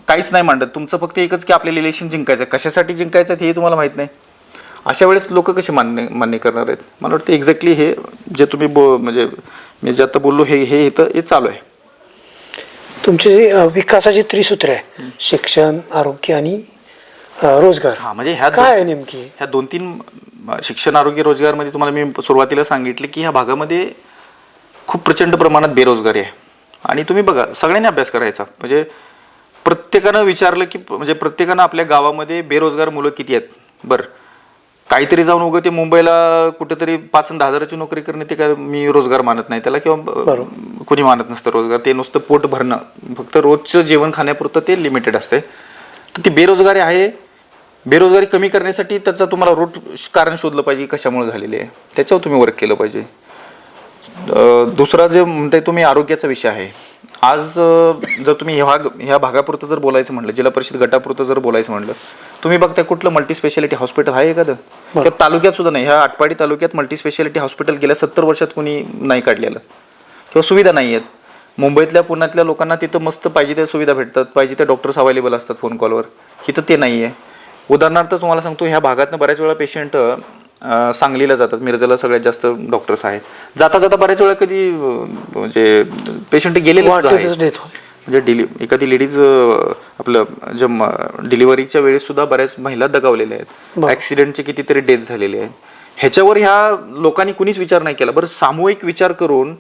काहीच नाही मांडत, तुमचं फक्त एकच की आपल्याला इलेक्शन जिंकायचं, कशासाठी जिंकायचं हे तुम्हाला माहीत नाही, अशा वेळेस लोक कसे मान्य करणार आहेत. मला वाटतं एक्झॅक्टली हे जे तुम्ही म्हणजे मी जे आता बोललो हे चालू आहे. तुमची जी विकासाची त्रिसूत्र आहे, शिक्षण, आरोग्य आणि रोजगार, हां म्हणजे ह्या काय आहे नेमकी? ह्या 2-3 शिक्षण, आरोग्य, रोजगारमध्ये तुम्हाला मी सुरुवातीला सांगितले की ह्या भागामध्ये खूप प्रचंड प्रमाणात बेरोजगारी आहे. आणि तुम्ही बघा, सगळ्यांनी अभ्यास करायचा, म्हणजे प्रत्येकानं विचारलं की म्हणजे प्रत्येकानं आपल्या गावामध्ये बेरोजगार मुलं किती आहेत. बरं, काहीतरी जाऊन उगं ते मुंबईला कुठेतरी 5 आणि 10 हजाराची नोकरी करणे ते काय मी रोजगार मानत नाही त्याला, किंवा कोणी मानत नसतं रोजगार, ते नुसतं पोट भरणं, फक्त रोजचं जेवण खाण्यापुरतं ते लिमिटेड असते. तर ती बेरोजगारी आहे. बेरोजगारी कमी करण्यासाठी त्याचा तुम्हाला रूट कारण शोधलं पाहिजे, कशामुळे झालेली आहे, त्याच्यावर तुम्ही वर्क केलं पाहिजे. दुसरा जे म्हणताय तुम्ही आरोग्याचा विषय आहे. आज जर तुम्ही ह्या भागापुरतं जर बोलायचं म्हटलं, जिल्हा परिषद गटापुरतं जर बोलायचं म्हटलं, तुम्ही बघताय कुठलं मल्टी स्पेशालिटी हॉस्पिटल आहे एखादं, किंवा तालुक्यात सुद्धा नाही. ह्या आटपाडी तालुक्यात मल्टी स्पेशालिटी हॉस्पिटल गेल्या 70 वर्षात कोणी नाही काढलेलं किंवा सुविधा नाही आहेत. मुंबईतल्या पुण्यातल्या लोकांना तिथं मस्त पाहिजे त्या सुविधा भेटतात, पाहिजे त्या डॉक्टर्स अवेलेबल असतात फोन कॉलवर, इथं ते नाही आहे. उदाहरणार्थ तुम्हाला सांगतो, ह्या भागातनं बऱ्याच वेळा पेशंट सांगलीला जातात, मिरजेला सगळ्यात जास्त डॉक्टर्स आहेत, जाता जाता बऱ्याच वेळा कधी म्हणजे पेशंट गेलेले म्हणजे एखादी लेडीज आपलं जे डिलिव्हरीच्या वेळेस सुद्धा बऱ्याच महिला दगावलेल्या आहेत, ॲक्सिडेंटचे कितीतरी डेथ झालेले आहेत. ह्याच्यावर ह्या लोकांनी कुणीच विचार नाही केला. बरं, सामूहिक विचार करून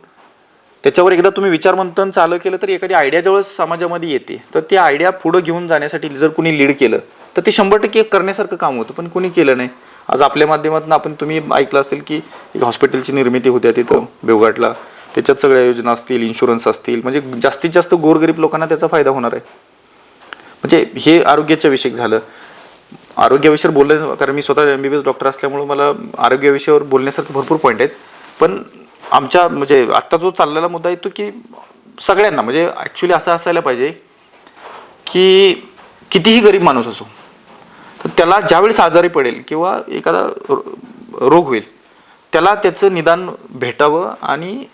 त्याच्यावर एकदा तुम्ही विचारमंथन चालू केलं तर एखादी आयडिया ज्यावेळेस समाजामध्ये येते, तर ती आयडिया पुढं घेऊन जाण्यासाठी जर कुणी लीड केलं तर ते 100% करण्यासारखं काम होतं, पण कुणी केलं नाही. आज आपल्या माध्यमातून आपण तुम्ही ऐकलं असेल की एक हॉस्पिटलची निर्मिती होते तिथं बेवघाटला, त्याच्यात सगळ्या योजना असतील, इन्शुरन्स असतील, म्हणजे जास्तीत जास्त गोरगरीब लोकांना त्याचा फायदा होणार आहे. म्हणजे हे आरोग्याच्या विषयक झालं. आरोग्याविषयी बोललं, कारण मी स्वतः MBBS डॉक्टर असल्यामुळे मला आरोग्याविषयावर बोलण्यासारखे भरपूर पॉईंट आहेत. पण आमच्या म्हणजे आत्ता जो चाललेला मुद्दा आहे तो की सगळ्यांना म्हणजे ॲक्च्युली असं असायला पाहिजे की कितीही गरीब माणूस असो, तर त्याला ज्यावेळेस आजारी पडेल किंवा एखादा रोग होईल, त्याला त्याचं निदान भेटावं आणि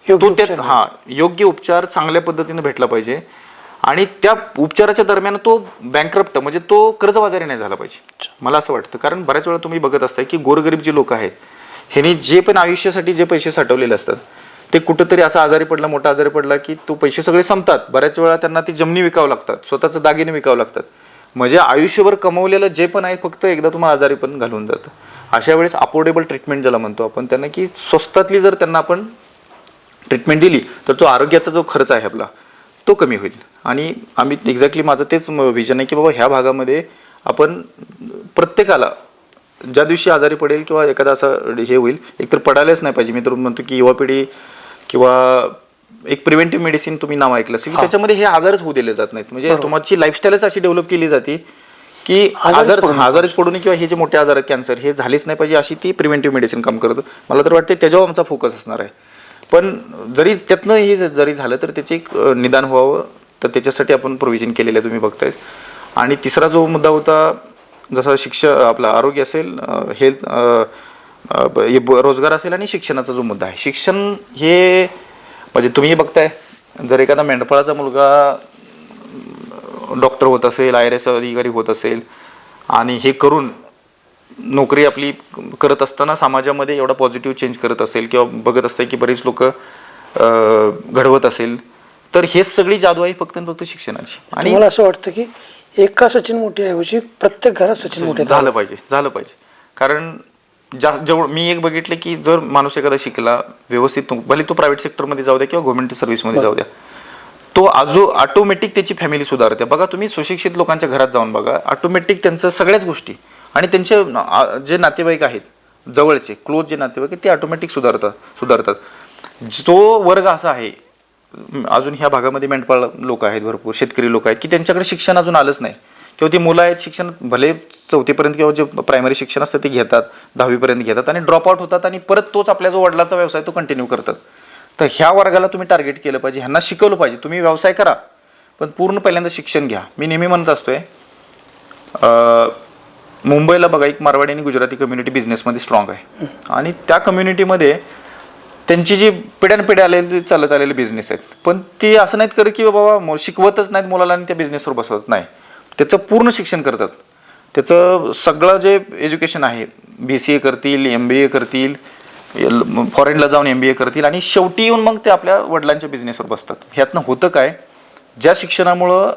योग्य उपचार चांगल्या पद्धतीने भेटला पाहिजे. आणि त्या उपचाराच्या दरम्यान तो बँकरप्ट म्हणजे तो कर्जबाजारी नाही झाला पाहिजे, मला असं वाटतं. कारण बऱ्याच वेळा तुम्ही बघत असताय की गोरगरीब जी लोक आहेत ह्यांनी जे पण आयुष्यासाठी जे पैसे साठवलेले असतात ते कुठंतरी असा आजारी पडला, मोठा आजारी पडला की तो पैसे सगळे संपतात. बऱ्याच वेळा त्यांना ती जमिनी विकावं लागतात, स्वतःचं दागिने विकावं लागतात. म्हणजे आयुष्यभर कमवलेलं जे पण आहे फक्त एकदा तुम्हाला आजारी पण घालून जातं. अशा वेळेस अफोर्डेबल ट्रीटमेंट ज्याला म्हणतो आपण, त्यांना की स्वस्तातली जर त्यांना आपण ट्रीटमेंट दिली तर तो आरोग्याचा जो खर्च आहे आपला तो कमी होईल. आणि आम्ही एक्झॅक्टली माझं तेच विजन आहे की बाबा ह्या भागामध्ये आपण प्रत्येकाला ज्या दिवशी आजारी पडेल किंवा एखादा असं हे होईल, एकतर पडायलाच नाही पाहिजे. मी तर म्हणतो की युवा पिढी किंवा एक प्रिव्हेंटिव्ह मेडिसिन तुम्ही नाव ऐकलं असेल, त्याच्यामध्ये हे आजारच होऊ दिले जात नाहीत. म्हणजे तुमची लाईफस्टाईलच अशी डेव्हलप केली जाते की आजारच पडू नये किंवा हे जे मोठे आजार आहेत कॅन्सर हे झालेच नाही पाहिजे, अशी ती प्रिव्हेंटिव्ह मेडिसिन काम करतं. मला तर वाटतं त्याच्यावर आमचा फोकस असणार आहे. पण जरी त्यातनं हे जरी झालं तर त्याचे एक निदान व्हावं, तर त्याच्यासाठी आपण प्रोव्हिजन केलेलं आहे तुम्ही बघताय. आणि तिसरा जो मुद्दा होता जसा आपलं आरोग्य असेल, हेल्थ, रोजगार असेल आणि शिक्षणाचा जो मुद्दा आहे, शिक्षण हे म्हणजे तुम्ही बघताय जर एखादा मेंढपाळाचा मुलगा डॉक्टर होत असेल, IRS अधिकारी होत असेल आणि हे करून नोकरी आपली करत असताना समाजामध्ये एवढा पॉझिटिव्ह चेंज करत असेल किंवा बघत असते की बरीच लोक घडवत असेल, तर हेच सगळी जादू आहे फक्त शिक्षणाची. आणि मला असं वाटतं की एका सचिन मोठे ऐवजी प्रत्येक घरात सचिन मोठे झालं पाहिजे. कारण जेवढं मी एक बघितलं की जर माणूस एखादा शिकला व्यवस्थित, भले तो प्रायव्हेट सेक्टरमध्ये जाऊ द्या किंवा गव्हर्नमेंट सर्व्हिसमध्ये जाऊ द्या, तो ऑटोमॅटिक त्याची फॅमिली सुधारते. बघा तुम्ही सुशिक्षित लोकांच्या घरात जाऊन बघा, ऑटोमॅटिक त्यांचं सगळ्याच गोष्टी आणि त्यांचे जे नातेवाईक आहेत जवळचे क्लोज जे नातेवाईक आहेत ते ऑटोमॅटिक सुधारतात. जो वर्ग असा आहे अजून ह्या भागामध्ये मेंढपाळ लोक आहेत, भरपूर शेतकरी लोक आहेत की त्यांच्याकडे शिक्षण अजून आलंच नाही किंवा ती मुलं आहेत शिक्षण भले 4थीपर्यंत किंवा जे प्रायमरी शिक्षण असतं ते घेतात, 10वीपर्यंत घेतात आणि ड्रॉपआउट होतात आणि परत तोच आपल्या जो वडिलांचा व्यवसाय तो कंटिन्यू करतात. तर ह्या वर्गाला तुम्ही टार्गेट केलं पाहिजे, ह्यांना शिकवलं पाहिजे. तुम्ही व्यवसाय करा पण पूर्ण पहिल्यांदा शिक्षण घ्या. मी नेहमी म्हणत असतोय मुंबईला बघा एक मारवाडी आणि गुजराती कम्युनिटी बिझनेसमध्ये स्ट्रॉंग आहे आणि त्या कम्युनिटीमध्ये त्यांची जी पिढ्यानपिढ्या आलेली चालत आलेले बिझनेस आहेत, पण ते असं नाहीत करत की बाबा शिकवतच नाहीत मुलाला आणि त्या बिझनेसवर बसवत नाही. त्याचं पूर्ण शिक्षण करतात, त्याचं सगळं जे एज्युकेशन आहे BCA करतील, MBA करतील, फॉरेनला जाऊन MBA करतील आणि शेवटी येऊन मग ते आपल्या वडिलांच्या बिझनेसवर बसतात. ह्यातनं होतं काय, ज्या शिक्षणामुळं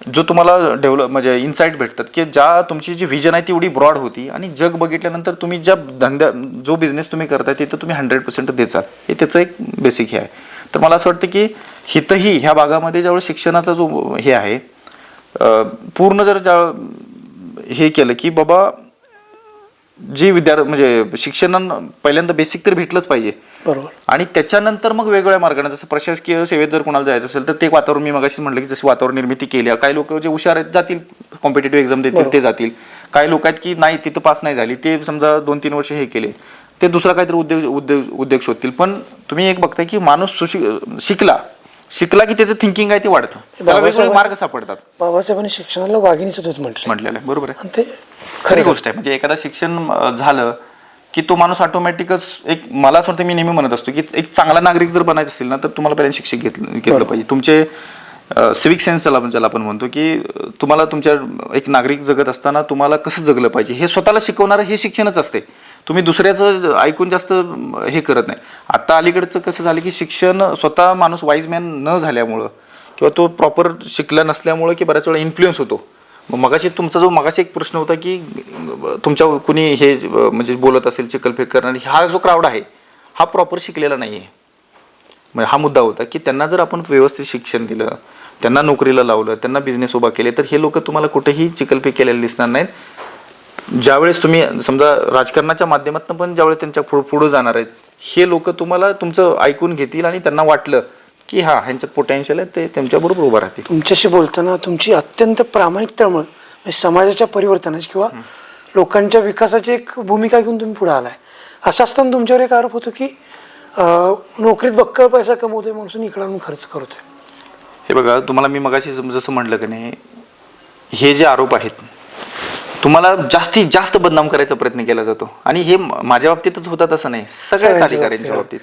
जो तुम्हाला म्हणजे इन्साईट भेटतात की ज्या तुमची जी व्हिजन आहे ती एवढी ब्रॉड होती आणि जग बघितल्यानंतर तुम्ही ज्या जो बिझनेस तुम्ही करताय तिथं तुम्ही 100% देचाल, हे त्याचं एक बेसिक हे आहे. तर मला असं वाटतं की हिथंही ह्या भागामध्ये ज्यावेळेस शिक्षणाचा जो हे आहे पूर्ण जर हे केलं की बाबा जी म्हणजे शिक्षण पहिल्यांदा बेसिक तर भेटलंच पाहिजे, बरोबर, आणि त्याच्यानंतर मग वेगवेगळ्या मार्गाने जसं प्रशासकीय सेवेत जर कोणाला जायचं असेल तर ते वातावरण मी मगाशी म्हटलं की जशी वातावरण निर्मिती केली. काही लोक जे हुशार आहेत जातील, कॉम्पिटेटिव्ह एक्झाम देतील ते जातील. काही लोक आहेत की नाही तिथं पास नाही झाली, ते समजा 2-3 वर्ष हे केले, ते दुसरा काहीतरी उद्योग शोधतील. पण तुम्ही एक बघताय की माणूस शिकला की त्याचं थिंकिंग आहे ते वाढतं, त्याला वेगवेगळे मार्ग सापडतात. बाबासाहेबांनी शिक्षणाला वाघिणीचं दूध म्हटलेलं आहे, बरोबर आहे, आणि ते खरी गोष्ट आहे. म्हणजे एखादा शिक्षण झालं की तो माणूस ऑटोमॅटिकच एक, मला असं वाटतं मी नेहमी म्हणत असतो की एक चांगला नागरिक जर बनायचं असेल ना तर तुम्हाला पहिल्यांदा शिक्षक घेतलं पाहिजे. तुमचे सिविक सेन्स ज्याला आपण म्हणतो की तुम्हाला तुमच्या एक नागरिक जगत असताना तुम्हाला कसं जगलं पाहिजे हे स्वतःला शिकवणारं हे शिक्षणच असते. तुम्ही दुसऱ्याचं ऐकून जास्त हे करत नाही. आता अलीकडचं कसं झालं की शिक्षण स्वतः माणूस वाईज मॅन न झाल्यामुळं किंवा तो प्रॉपर शिकला नसल्यामुळं की बऱ्याच वेळा इन्फ्लुएन्स होतो. मगाशी तुमचा जो मगाशी एक प्रश्न होता की तुमच्या कुणी हे म्हणजे बोलत असेल चिकलफेक करणारी, हा जो क्राऊड आहे हा प्रॉपर शिकलेला नाही आहे. म्हणजे हा मुद्दा होता की त्यांना जर आपण व्यवस्थित शिक्षण दिलं, त्यांना नोकरीला लावलं, त्यांना बिझनेस उभा केले तर हे लोक तुम्हाला कुठेही चिकलफेक केलेले दिसणार नाहीत. ज्यावेळेस तुम्ही समजा राजकारणाच्या माध्यमातून पण ज्यावेळेस त्यांच्या पुढे जाणार आहेत हे लोक तुम्हाला तुमचं ऐकून घेतील आणि त्यांना वाटलं की हा ह्यांच्यात पोटेन्शियल आहे, ते त्यांच्याबरोबर उभं राहतील. तुमच्याशी बोलताना तुमची अत्यंत प्रामाणिकतेमुळे समाजाच्या परिवर्तनाची किंवा लोकांच्या विकासाची एक भूमिका घेऊन तुम्ही पुढे आलाय. असं असताना तुमच्यावर एक आरोप होतो की नोकरीत बक्कळ पैसा कमवतोय म्हणून इकडून खर्च करतोय. हे बघा, तुम्हाला मी मगाशी जसं म्हटलं की नाही, हे जे आरोप आहेत तुम्हाला जास्तीत जास्त बदनाम करायचा प्रयत्न केला जातो. आणि हे माझ्या बाबतीतच होतात असं नाही, सगळ्याच सगळ्यांच्या अधिकाऱ्यांच्या बाबतीत.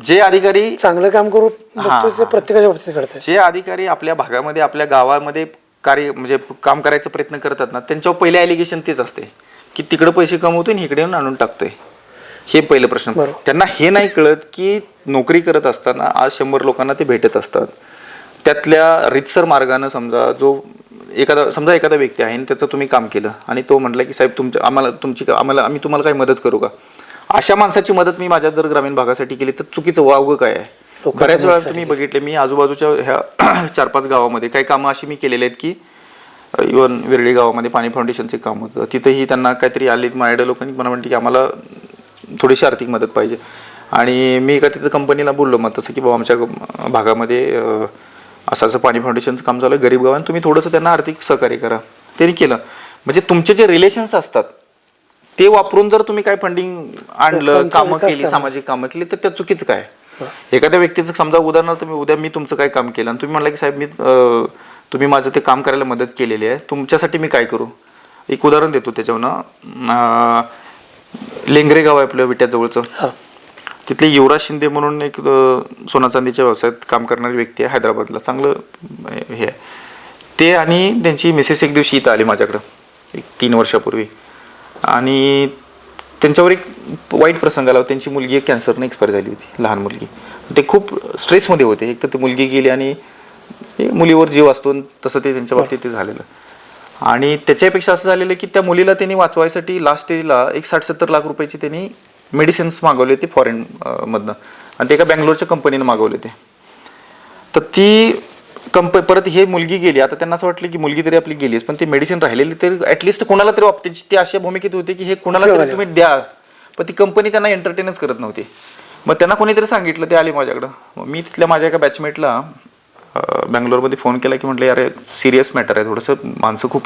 जे अधिकारी चांगलं काम करू बघतो ते प्रत्येकाच्या बाबतीत घडतंय. जे अधिकारी आपल्या भागामध्ये आपल्या गावामध्ये कार्य म्हणजे काम करायचा प्रयत्न करतात ना, त्यांच्यावर पहिलं ॲलिगेशन तेच असते की तिकडे पैसे कमवतोय आणि इकडे येऊन आणून टाकतोय. हे पहिलं प्रश्न. बरोबर. त्यांना हे नाही कळत की नोकरी करत असताना आज 100 लोकांना ते भेटत असतात. त्यातल्या रितसर मार्गानं समजा जो एखादा व्यक्ती आहे आणि त्याचं तुम्ही काम केलं आणि तो म्हटला की साहेब आम्ही तुम्हाला काही मदत करू का, अशा माणसाची मदत मी माझ्या जर ग्रामीण भागासाठी केली तर चुकीचं वावगं काय आहे. बऱ्याच वेळा तुम्ही बघितले, मी आजूबाजूच्या ह्या 4-5 गावामध्ये काही कामं अशी मी केलेली आहेत की इव्हन विरळी गावामध्ये पाणी फाउंडेशनचे काम होतं, तिथंही त्यांना काहीतरी आलीत माझ्या लोकांनी मला म्हणते की आम्हाला थोडीशी आर्थिक मदत पाहिजे. आणि मी एका तिथं कंपनीला बोललो मग तसं की बाबा आमच्या भागामध्ये असं पाणी फाउंडेशनचं काम चालू आहे, गरीब गावांना तुम्ही थोडंसं त्यांना आर्थिक सहकार्य करा. त्यांनी केलं. म्हणजे तुमचे जे रिलेशन्स असतात ते वापरून जर तुम्ही काय फंडिंग आणलं, कामं केली, सामाजिक कामं केली तर त्या चुकीचं काय. एखाद्या व्यक्तीचं समजा उदाहरणार्थ उद्या मी तुमचं काय काम केलं आणि तुम्ही म्हणला की साहेब तुम्ही माझं ते काम करायला मदत केलेली आहे, तुमच्यासाठी मी काय करू. एक उदाहरण देतो त्याच्यावर. लेंगरे गाव आहे आपलं विट्याजवळचं, तिथले युवराज शिंदे म्हणून एक सोना चांदीच्या व्यवसायात काम करणारी व्यक्ती आहे हैदराबादला, चांगलं हे आहे ते. आणि त्यांची मिसेस एक दिवशी इथं आली माझ्याकडं एक 3 वर्षापूर्वी आणि त्यांच्यावर एक वाईट प्रसंग आला. त्यांची मुलगी एक कॅन्सरने एक्सपायर झाली होती, लहान मुलगी. ते खूप स्ट्रेसमध्ये होते. एक तर ती मुलगी गेली आणि मुलीवर जीव असतो तसं ते त्यांच्या बाबतीत ते झालेलं. आणि त्याच्यापेक्षा असं झालेलं की त्या मुलीला त्यांनी वाचवायसाठी लास्ट स्टेजला एक 60-70 लाख रुपयाची त्यांनी मेडिसिन्स मागवले होते फॉरेन मधनं आणि ते एका बँगलोरच्या कंपनीनं मागवले ते. तर ती परत हे मुलगी गेली. आता त्यांना असं वाटलं की मुलगी तरी आपली गेलीच पण ती मेडिसिन राहिलेली तरी ॲटलिस्ट कोणाला तरी वापरायची, ती अशा भूमिकेत होती की हे कोणाला तरी तुम्ही द्या. पण ती कंपनी त्यांना एंटरटेनच करत नव्हती. मग त्यांना कोणीतरी सांगितलं, ते आले माझ्याकडं. मग मी तिथल्या माझ्या एका बॅचमेटला बँगलोरमध्ये फोन केला की म्हटलं अरे सिरियस मॅटर आहे, थोडंसं माणसं खूप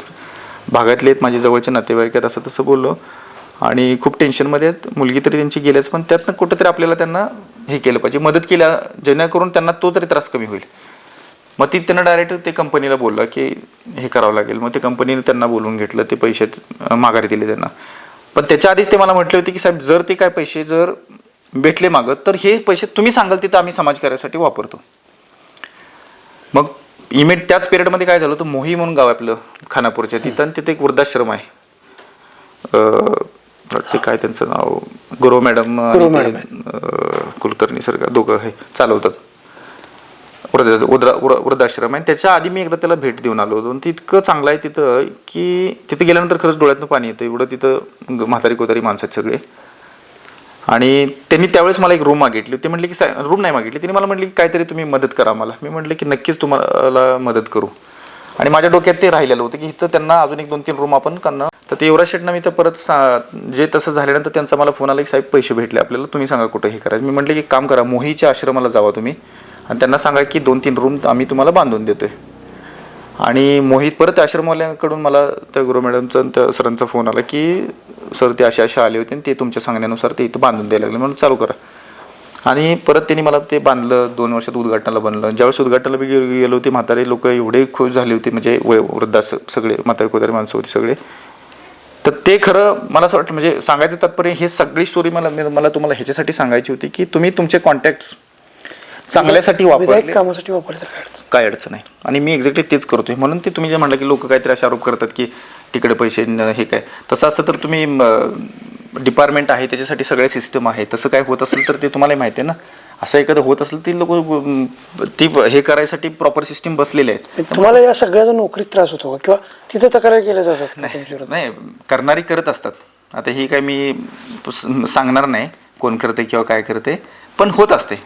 भागातले आहेत, माझे जवळचे नातेवाईक आहेत, असं तसं बोललो. आणि खूप टेन्शनमध्ये आहेत, मुलगी तरी त्यांची गेल्याच पण त्यातनं कुठंतरी आपल्याला त्यांना हे केलं पाहिजे, मदत केल्या जेणेकरून त्यांना तो तरी त्रास कमी होईल. मग ती त्यांना डायरेक्ट ते कंपनीला बोलला की हे करावं लागेल. मग ते कंपनीने त्यांना बोलवून घेतलं, ते पैसे माघारी दिले त्यांना. पण त्याच्या आधीच ते मला म्हटले होते की साहेब जर ते काय पैसे जर भेटले मागत तर हे पैसे तुम्ही सांगाल तिथं आम्ही समाजकार्यासाठी वापरतो. मग इमेट त्याच पिरियडमध्ये काय झालं होतं, मोही म्हणून गाव आपलं खानापूरच्या तिथं, आणि तिथे एक वृद्धाश्रम आहे. ते काय त्यांचं नाव गुरु मॅडम कुलकर्णी सर का दोघं हे चालवतात वृद्धाश्रम आहे. त्याच्या आधी मी एकदा त्याला भेट देऊन आलो होतो. ते इतकं चांगलं आहे तिथं की तिथे गेल्यानंतर खरंच डोळ्यातनं पाणी येतं, एवढं तिथं म्हातारी कोतारी माणसं आहेत सगळे. आणि त्यांनी त्यावेळेस मला एक रूम मागितली. ते म्हटले की रूम नाही मागितली, त्यांनी मला म्हटले की काहीतरी तुम्ही मदत करा मला. मी म्हटलं की नक्कीच तुम्हाला मदत करू. आणि माझ्या डोक्यात ते राहिलेलं होतं की इथं त्यांना अजून 1-2-3 रूम आपण करणार. तर ते युवराज शेटना मी तर परत जे तसं झाल्यानंतर त्यांचा मला फोन आला की साहेब पैसे भेटले आपल्याला, तुम्ही सांगा कुठं हे करायचं. मी म्हटलं की काम करा, मोहीच्या आश्रमाला जावा तुम्ही आणि त्यांना सांगा की 2-3 रूम आम्ही तुम्हाला बांधून देतोय. आणि मोहित परत आश्रमवाल्यांकडून मला त्या गुरु मॅडमचा त्या सरांचा फोन आला की सर ते अशा आले होते आणि ते तुमच्या सांगण्यानुसार ते इथं बांधून द्यायला लागले, म्हणून चालू करा. आणि परत त्यांनी मला ते बांधलं. 2 वर्षात उद्घाटनाला बनलं. ज्यावेळेस उद्घाटनाला मी गेलो होते, म्हातारे लोक एवढे खुश झाले होते, म्हणजे वृद्धा सगळे म्हातारे कोतारे माणसं होती सगळे. तर ते खरं मला असं वाटतं, म्हणजे सांगायचं तात्पर्य हे सगळी स्टोरी मला तुम्हाला ह्याच्यासाठी सांगायची होती की तुम्ही तुमचे कॉन्टॅक्ट्स चांगल्यासाठी वापरले, कामासाठी वापरले तर काय अडचण नाही. आणि मी एक्झॅक्टली तेच करतोय. म्हणून ते तुम्ही जे म्हणलं की लोक काहीतरी असे आरोप करतात की तिकडे पैसे हे काय, तसं असतं तर तुम्ही डिपार्टमेंट आहे त्याच्यासाठी सगळे सिस्टम आहे, तसं काय होत असेल तर ते तुम्हाला माहिती आहे ना. असं एखादं होत असेल ती लोक ती हे करायसाठी प्रॉपर सिस्टीम बसलेले आहेत. तुम्हाला या सगळ्याचा नोकरीत त्रास होतो का किंवा तिथे तक्रार केल्या जातात? नाही, करणारी करत असतात. आता ही काय मी सांगणार नाही कोण करते किंवा काय करते, पण होत असते.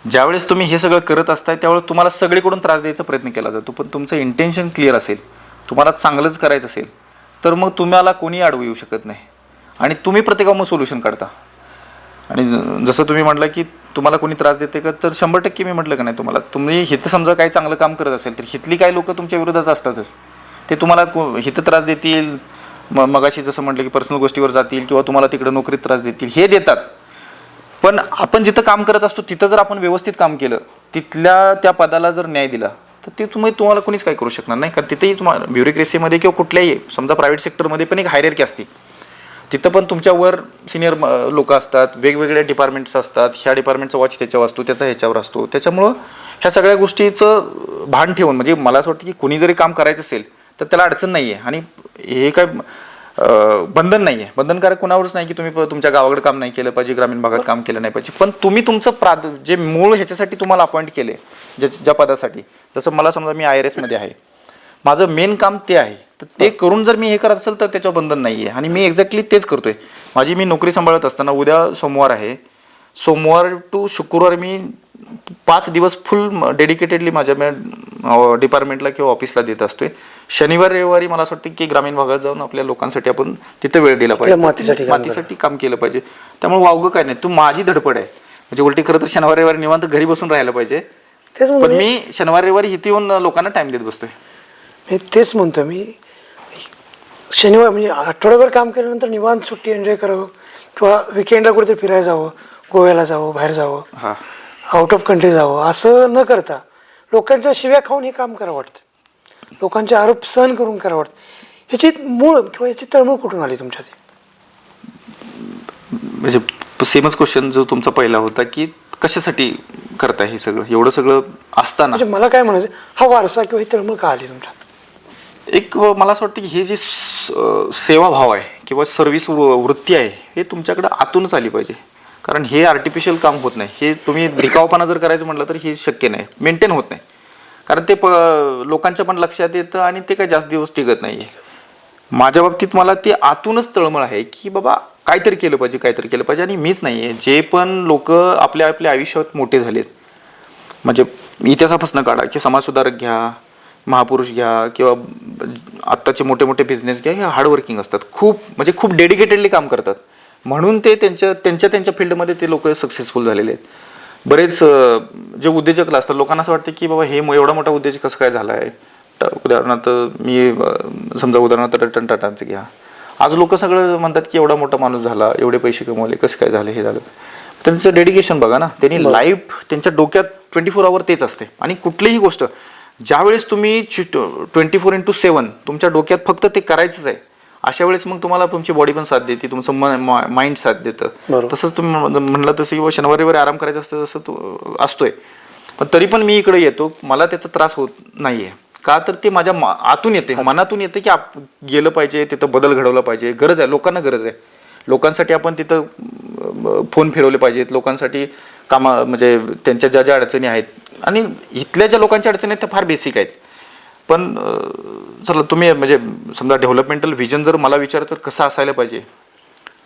ज्यावेळेस तुम्ही हे सगळं करत असताय त्यावेळेस तुम्हाला सगळीकडून त्रास द्यायचा प्रयत्न केला जातो. पण तुमचं इंटेन्शन क्लिअर असेल, तुम्हाला चांगलंच करायचं असेल तर मग तुम्हाला कोणी अडवू येऊ शकत नाही आणि तुम्ही प्रत्येकावर मग सोल्युशन काढता. आणि जसं तुम्ही म्हटलं की तुम्हाला कोणी त्रास देते का, तर 100% मी म्हटलं का नाही तुम्हाला, तुम्ही हिथं समजा काही चांगलं काम करत असेल तर हिथली काही लोक तुमच्या विरोधात असतातच. ते तुम्हाला हिथं त्रास देतील, मगाशी जसं म्हटलं की पर्सनल गोष्टीवर जातील किंवा तुम्हाला तिकडं नोकरीत त्रास देतील, हे देतात. पण आपण जिथं काम करत असतो तिथं जर आपण व्यवस्थित काम केलं, तिथल्या त्या पदाला जर न्याय दिला तर ते तुम्हाला कोणीच काय करू शकणार नाही. कारण तिथेही तुम्हाला ब्युरोक्रेसीमध्ये किंवा कुठल्याही समजा प्रायव्हेट सेक्टरमध्ये पण एक हायरार्की असते. तिथं पण तुमच्यावर सिनियर लोक असतात, वेगवेगळे डिपार्टमेंट्स असतात. ह्या डिपार्टमेंटचा वॉच त्याच्यावर असतो, त्याचा ह्याच्यावर असतो. त्याच्यामुळं ह्या सगळ्या गोष्टीचं भान ठेवून म्हणजे मला असं वाटतं की कुणी जरी काम करायचं असेल तर त्याला अडचण नाही आहे. आणि हे काय बंधन नाही आहे, बंधनकारक कुणावरच नाही की तुम्ही तुमच्या गावाकडे काम नाही केलं पाहिजे, ग्रामीण भागात काम केलं नाही पाहिजे. पण तुम्ही तुमचं जे मूळ ह्याच्यासाठी तुम्हाला अपॉइंट केले ज्या पदासाठी, जसं मला समजा मी IRS मध्ये आहे, माझं मेन काम ते आहे, तर ते करून जर मी हे करत असेल तर त्याच्यावर बंधन नाही आहे. आणि मी एक्झॅक्टली तेच करतोय. मी नोकरी सांभाळत असताना उद्या सोमवार आहे, सोमवार टू शुक्रवार मी 5 दिवस फुल डेडिकेटेडली माझ्या डिपार्टमेंटला किंवा ऑफिसला देत असतोय. शनिवार रविवारी मला असं वाटतं की ग्रामीण भागात जाऊन आपल्या लोकांसाठी आपण तिथे वेळ दिला पाहिजे, मातीसाठी काम केलं पाहिजे. त्यामुळे वावगं काय नाही, तू माझी धडपड आहे. म्हणजे उलटी खरं तर शनिवार रविवारी निवांत घरी बसून राहायला पाहिजे, पण मी शनिवार रविवारी इथे येऊन लोकांना टाइम देत बसतोय. तेच म्हणतो मी, शनिवार म्हणजे आठवड्याभर काम केल्यानंतर निवांत सुट्टी एन्जॉय करावं किंवा विकेंडला कुठेतरी फिरायला जावं, गोव्याला जावं, बाहेर जावं, आउट ऑफ कंट्री जावं, असं न करता लोकांच्या शिव्या खाऊन हे काम करावं वाटतं, लोकांचे आरोप सहन करून करावं वाटतं. ह्याची मूळ किंवा याची तळमळ कुठून आली तुमच्यात? म्हणजे सेमच क्वेश्चन जो तुमचा पहिला होता की कशासाठी करताय हे सगळं, एवढं सगळं असताना. म्हणजे मला काय म्हणायचं, हा वारसा किंवा ही तळमळ का आली तुमच्यात? एक मला असं वाटतं की हे जे सेवाभाव आहे किंवा सर्व्हिस वृत्ती आहे हे तुमच्याकडे आतूनच आली पाहिजे. कारण हे आर्टिफिशियल काम होत नाही. हे तुम्ही दिखावपणा जर करायचं म्हटलं तर हे शक्य नाही, मेंटेन होत नाही. कारण ते लोकांच्या पण लक्षात येतं आणि ते काही जास्त दिवस टिकत नाही. माझ्या बाबतीत मला ते आतूनच तळमळ आहे की बाबा काहीतरी केलं पाहिजे. आणि मीच नाही आहे, जे पण लोक आपल्या आयुष्यात मोठे झालेत, म्हणजे इतिहासापासून काढा की समाजसुधारक घ्या, महापुरुष घ्या किंवा आत्ताचे मोठे बिझनेस घ्या, हे हार्डवर्किंग असतात, खूप डेडिकेटेडली काम करतात. म्हणून ते त्यांच्या फील्डमध्ये ते लोक सक्सेसफुल झालेले आहेत. बरेच जे उद्योजक असतात लोकांना असं वाटतं की बाबा हे एवढा मोठा उद्योजक कसं काय झाला आहे. उदाहरणार्थ रतन टाटांचं घ्या. आज लोक सगळं म्हणतात की एवढा मोठा माणूस झाला, एवढे पैसे कमवले, कसं काय झालं, हे झालं. त्यांचं डेडिकेशन बघा ना, त्यांनी लाईफ त्यांच्या डोक्यात 24 आवर तेच असते. आणि कुठलीही गोष्ट ज्यावेळेस तुम्ही 24/7 तुमच्या डोक्यात फक्त ते करायचंच आहे, अशा वेळेस मग तुम्हाला तुमची बॉडी पण साथ देते, तुमचं माइंड साथ देतं. तसंच तुम्ही म्हणलं तसं किंवा शनिवार रविवारी आराम करायचा असतं तसं तो असतोय. पण तरी पण मी इकडे येतो, मला त्याचा त्रास होत नाहीये. का तर ते माझ्या आतून येते, मनातून येते की गेलं पाहिजे, तिथं बदल घडवला पाहिजे. गरज आहे, लोकांना गरज आहे. लोकांसाठी आपण तिथं फोन फिरवले पाहिजेत, लोकांसाठी म्हणजे त्यांच्या ज्या अडचणी आहेत आणि इथल्या ज्या लोकांच्या अडचणी आहेत त्या फार बेसिक आहेत. पण चला तुम्ही म्हणजे समजा डेव्हलपमेंटल व्हिजन जर मला विचार तर कसं असायला पाहिजे,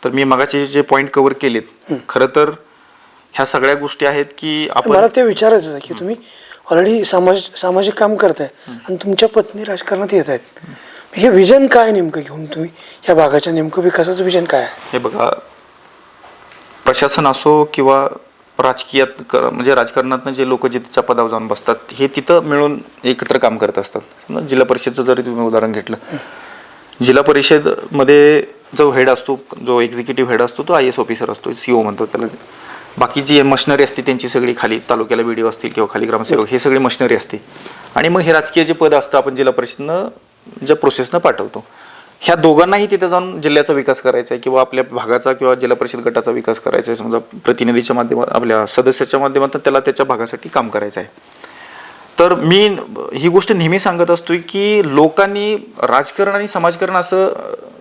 तर मी मगाचे जे पॉईंट कव्हर केलेत, खरं तर ह्या सगळ्या गोष्टी आहेत की आपण. मला ते विचारायचं आहे की तुम्ही ऑलरेडी सामाजिक काम करताय आणि तुमच्या पत्नी राजकारणात येत आहेत, हे विजन काय नेमकं घेऊन तुम्ही या भागाच्या नेमकं विकासाचं विजन काय आहे? हे बघा, प्रशासन असो किंवा राजकीयात म्हणजे राजकारणातनं जे लोक जिथच्या पदावर जाऊन बसतात हे तिथं मिळून एकत्र काम करत असतात. जिल्हा परिषदचं जरी तुम्ही उदाहरण घेतलं, जिल्हा परिषदमध्ये जो हेड असतो, जो एक्झिक्युटिव्ह हेड असतो, तो IAS ऑफिसर असतो, CO म्हणतो त्याला. बाकी जी मशिनरी असते त्यांची सगळी खाली तालुक्याला BDO असतील किंवा खाली ग्रामसेवक, हे सगळी मशिनरी असते. आणि मग हे राजकीय जे पद असतं आपण जिल्हा परिषदनं ज्या प्रोसेसनं पाठवतो, ह्या दोघांनाही तिथे जाऊन जिल्ह्याचा विकास करायचा आहे किंवा आपल्या भागाचा किंवा जिल्हा परिषद गटाचा विकास करायचा आहे. समजा प्रतिनिधीच्या माध्यमात आपल्या सदस्याच्या माध्यमातून त्याला त्याच्या भागासाठी काम करायचं आहे. तर मी ही गोष्ट नेहमी सांगत असतो की लोकांनी राजकारण आणि समाजकारण असं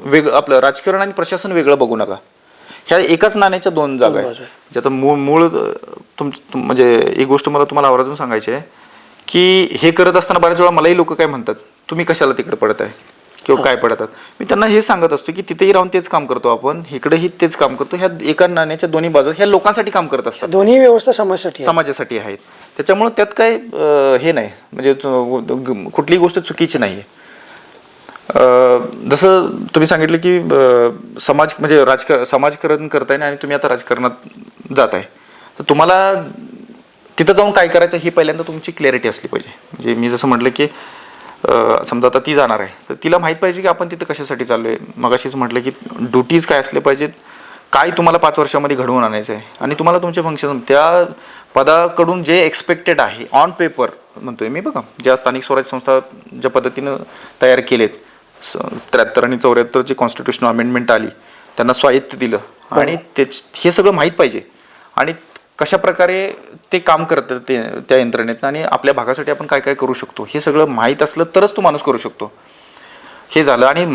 वेगळं, आपलं राजकारण आणि प्रशासन वेगळं बघू नका. ह्या एकाच नाण्याच्या दोन जागा आहेत. ज्यात मूळ म्हणजे एक गोष्ट मला तुम्हाला आवर्जून सांगायची आहे की हे करत असताना बऱ्याच वेळा मलाही लोक काय म्हणतात, तुम्ही कशाला तिकडे पडत आहे किंवा काय पडतात. मी त्यांना हे सांगत असतो की तिथेही राहून तेच काम करतो आपण, इकडेही तेच काम करतो. ह्या एका नाण्याच्या दोन्ही बाजू ह्या लोकांसाठी काम करत असतात. दोन्ही व्यवस्था समाजासाठी आहेत. त्याच्यामुळे त्यात काय हे नाही, म्हणजे कुठलीही गोष्ट चुकीची नाही आहे. जसं तुम्ही सांगितलं की म्हणजे समाजकारण करताय आणि तुम्ही आता राजकारणात जात आहे, तर तुम्हाला तिथं जाऊन काय करायचं ही पहिल्यांदा तुमची क्लॅरिटी असली पाहिजे. म्हणजे मी जसं म्हटलं की समजा आता ती जाणार आहे, तर तिला माहीत पाहिजे की आपण तिथं कशासाठी चाललो आहे. मगाशीच म्हटलं की ड्युटीज काय असले पाहिजेत, काय तुम्हाला 5 वर्षामध्ये घडवून आणायचं आहे आणि तुम्हाला तुमचे फंक्शन त्या पदाकडून जे एक्सपेक्टेड आहे ऑन पेपर, म्हणतोय मी बघा, ज्या स्थानिक स्वराज्य संस्था ज्या पद्धतीनं तयार केलेत, 73 आणि 74ची कॉन्स्टिट्यूशनल अमेंडमेंट आली, त्यांना स्वायत्त दिलं आणि हे सगळं माहीत पाहिजे आणि कशा प्रकारे ते काम करतात ते त्या यंत्रणेत आणि आपल्या भागासाठी आपण काय काय करू शकतो हे सगळं माहीत असलं तरच तो माणूस करू शकतो. हे झालं. आणि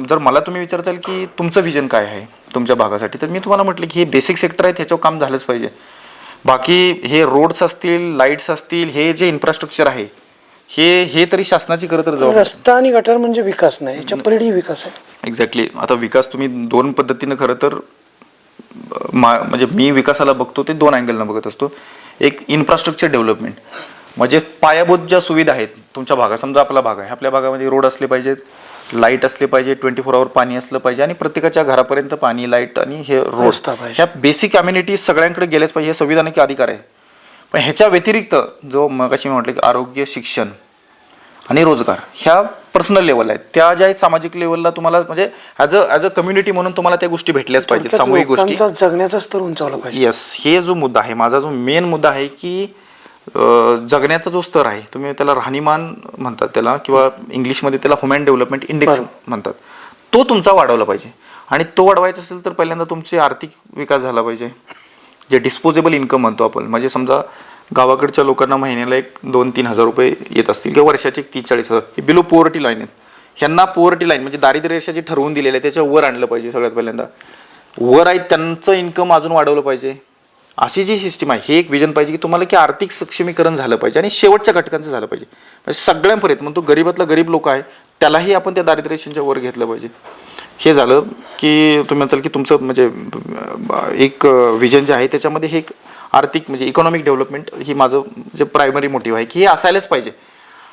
जर मला तुम्ही विचारताल की तुमचं विजन काय आहे तुमच्या भागासाठी, तर मी तुम्हाला म्हटलं की हे बेसिक सेक्टर आहे, त्याच्यावर काम झालंच पाहिजे. बाकी हे रोड्स असतील, लाईट्स असतील, हे जे इन्फ्रास्ट्रक्चर आहे हे तरी शासनाची खरं तर जबाबदारी. रस्ता आणि गटार म्हणजे विकास नाही, याच्या पलीकडे विकास आहे. एक्झॅक्टली. आता विकास तुम्ही दोन पद्धतीनं खरं तर म्हणजे मी विकासाला बघतो ते 2 अँगलनं बघत असतो. एक इन्फ्रास्ट्रक्चर डेव्हलपमेंट म्हणजे पायाभूत ज्या सुविधा आहेत तुमच्या भागात, समजा आपला भाग आहे, आपल्या भागामध्ये रोड असले पाहिजेत, लाईट असले पाहिजे, 24 आवर पाणी असलं पाहिजे आणि प्रत्येकाच्या घरापर्यंत पाणी, लाईट आणि हे रोड, ह्या बेसिक अम्युनिटीज सगळ्यांकडे गेल्याच पाहिजे, हे संविधानिक अधिकार आहे. पण ह्याच्या व्यतिरिक्त जो मगाशी मी म्हटलं की आरोग्य, शिक्षण आणि रोजगार ह्या पर्सनल लेवल आहेत, त्या ज्या आहेत सामाजिक लेवलला तुम्हाला म्हणजे ॲज अ कम्युनिटी म्हणून तुम्हाला त्या गोष्टी भेटल्याच पाहिजेत, सामूहिक गोष्टी. जगण्याचा स्तर उंचावला पाहिजे. येस, हे जो मुद्दा आहे, माझा जो मेन मुद्दा आहे की जगण्याचा जो स्तर आहे, तुम्ही त्याला राहणीमान म्हणतात त्याला, किंवा इंग्लिशमध्ये त्याला ह्युमन डेव्हलपमेंट इंडेक्स म्हणतात, तो तुमचा वाढवला पाहिजे. आणि तो वाढवायचा असेल तर पहिल्यांदा तुमचे आर्थिक विकास झाला पाहिजे, जे डिस्पोजेबल इन्कम म्हणतो आपण. म्हणजे समजा गावाकडच्या लोकांना महिन्याला 1-2-3 हजार रुपये येत असतील किंवा वर्षाचे 30-40 हजार, हे बिलो पोवर्टी लाईन आहेत. ह्यांना पोवर्टी लाईन म्हणजे दारिद्र्य रेषाची ठरवून दिलेलं आहे, त्याच्या वर आणलं पाहिजे. सगळ्यात पहिल्यांदा वर आहेत त्यांचं इन्कम अजून वाढवलं पाहिजे. अशी जी सिस्टीम आहे, हे एक विजन पाहिजे की तुम्हाला की आर्थिक सक्षमीकरण झालं पाहिजे आणि शेवटच्या घटकांचं झालं पाहिजे. म्हणजे सगळ्यांपर्यंत म्हणतो गरीबातला गरीब लोक आहे त्यालाही आपण त्या दारिद्र्य रेषेच्या वर घेतलं पाहिजे. हे झालं की तुम्ही म्हणाल की तुमचं म्हणजे एक विजन जे आहे त्याच्यामध्ये हे एक आर्थिक म्हणजे इकॉनॉमिक डेव्हलपमेंट ही माझं जे प्रायमरी मोटिव्ह आहे की हे असायलाच पाहिजे.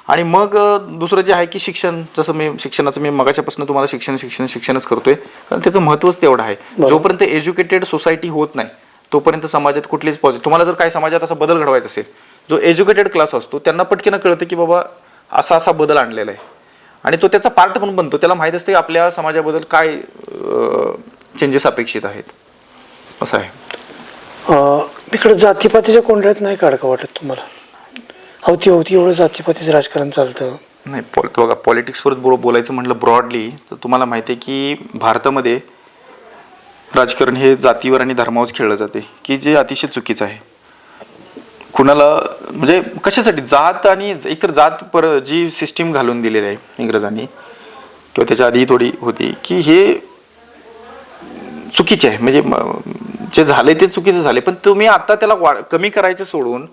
आणि मग दुसरं जे आहे की शिक्षण, जसं मी शिक्षणाचं मी मगाच्यापासून तुम्हाला शिक्षणच करतोय, कारण त्याचं महत्त्वच तेवढं आहे. जोपर्यंत एज्युकेटेड सोसायटी होत नाही तोपर्यंत समाजात कुठलीच पॉझिटिव्ह, तुम्हाला जर काही समाजात असा बदल घडवायचा असेल, जो एज्युकेटेड क्लास असतो त्यांना पटकन कळतं की बाबा असा बदल आणलेला आहे आणि तो त्याचा पार्ट पण बनतो. त्याला माहीत असते की आपल्या समाजाबद्दल काय चेंजेस अपेक्षित आहेत, असं आहे. इकडे जातीपातीच्या कोंडऱ्यात नाही काढ का वाटत तुम्हाला? अवती एवढं जातीपातीचं राजकारण चालतं नाही. बघा, पॉलिटिक्सवर बोलायचं म्हटलं ब्रॉडली तर तुम्हाला माहिती आहे की भारतामध्ये राजकारण हे जातीवर आणि धर्मावर खेळलं जाते, की जे अतिशय चुकीचं आहे. कुणाला म्हणजे कशासाठी जात आणि एकतर जात जी सिस्टीम घालून दिलेली आहे इंग्रजांनी किंवा त्याच्या आधी थोडी होती की हे चुकीचे आहे. म्हणजे जे झाले ते चुकीचं झाले, पण तुम्ही आता त्याला कमी करायचं सोडून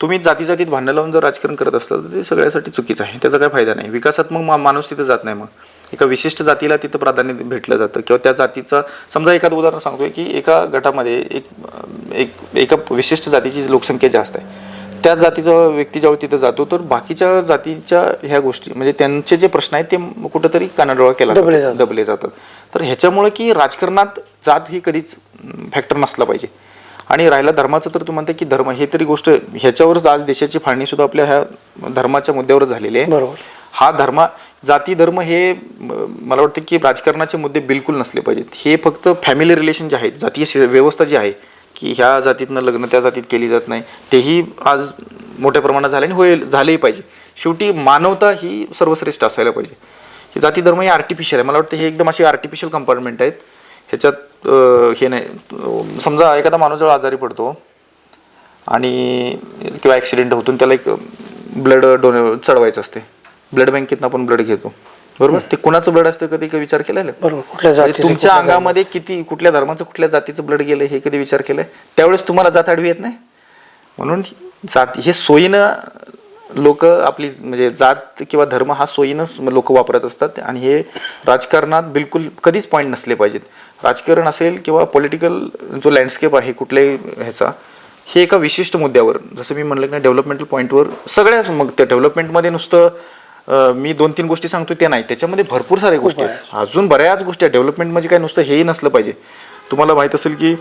तुम्ही जातीत भांडण लावून जर राजकारण करत असताल तर ते सगळ्यासाठी चुकीचं आहे. त्याचा काही फायदा नाही. विकासात मग माणूस तिथं जात नाही. मग एका विशिष्ट जातीला तिथं प्राधान्य भेटलं जातं किंवा त्या जातीचा, समजा एखादं उदाहरण सांगतोय की एका गटामध्ये एका विशिष्ट जातीची लोकसंख्या जास्त आहे, त्या जातीचा व्यक्ती जेव्हा तिथं जातो तर बाकीच्या जातीच्या ह्या गोष्टी म्हणजे त्यांचे जे प्रश्न आहेत ते कुठंतरी कानाडोळा केला दबले जातात. तर ह्याच्यामुळे की राजकारणात जात ही कधीच फॅक्टर नसला पाहिजे. आणि राहिला धर्माचं तर तू म्हणते की धर्म हे तरी गोष्ट, ह्याच्यावरच आज देशाची फाळणी सुद्धा आपल्या ह्या धर्माच्या मुद्द्यावर झालेली आहे. बरोबर. हा जाती धर्म हे मला वाटतं की राजकारणाचे मुद्दे बिलकुल नसले पाहिजेत. हे फक्त फॅमिली रिलेशन जे आहेत, जातीय व्यवस्था जी आहे की ह्या जातीतनं लग्न त्या जातीत केली जात नाही, तेही आज मोठ्या प्रमाणात झाले आणि झालेही पाहिजे. शेवटी मानवता ही सर्वश्रेष्ठ असायला पाहिजे. हे जाती धर्म हे आर्टिफिशियल आहे. मला वाटतं हे एकदम असे आर्टिफिशियल कंपार्टमेंट आहेत. ह्याच्यात हे नाही. समजा एखादा माणूस जेव्हा आजारी पडतो आणि किंवा ॲक्सिडेंट होतून त्याला एक ब्लड चढवायचं असते, ब्लड बँकेतनं आपण ब्लड घेतो, बरोबर. ते कुणाचं ब्लड असतं कधी विचार केलाय? बरोबर. तुमच्या अंगामध्ये किती कुठल्या धर्माचं कुठल्या जातीचं ब्लड गेलं हे कधी विचार केलाय? त्यावेळेस तुम्हाला जात आडवी येत नाही. म्हणून जाती हे सोयीनं लोक आपली म्हणजे जात किंवा धर्म हा सोयीनं लोक वापरत असतात आणि हे राजकारणात बिलकुल कधीच पॉईंट नसले पाहिजेत. राजकारण असेल किंवा पॉलिटिकल जो लँडस्केप आहे कुठल्याही ह्याचा, हे एका विशिष्ट मुद्द्यावर, जसं मी म्हणलं की डेव्हलपमेंटल पॉईंटवर सगळ्या, मग त्या डेव्हलपमेंटमध्ये नुसतं मी 2-3 गोष्टी सांगतो ते नाही, त्याच्यामध्ये भरपूर साऱ्या गोष्टी आहेत, अजून बऱ्याच गोष्टी आहेत. डेव्हलपमेंट म्हणजे काय नुसतं हेही नसलं पाहिजे. तुम्हाला माहीत असेल की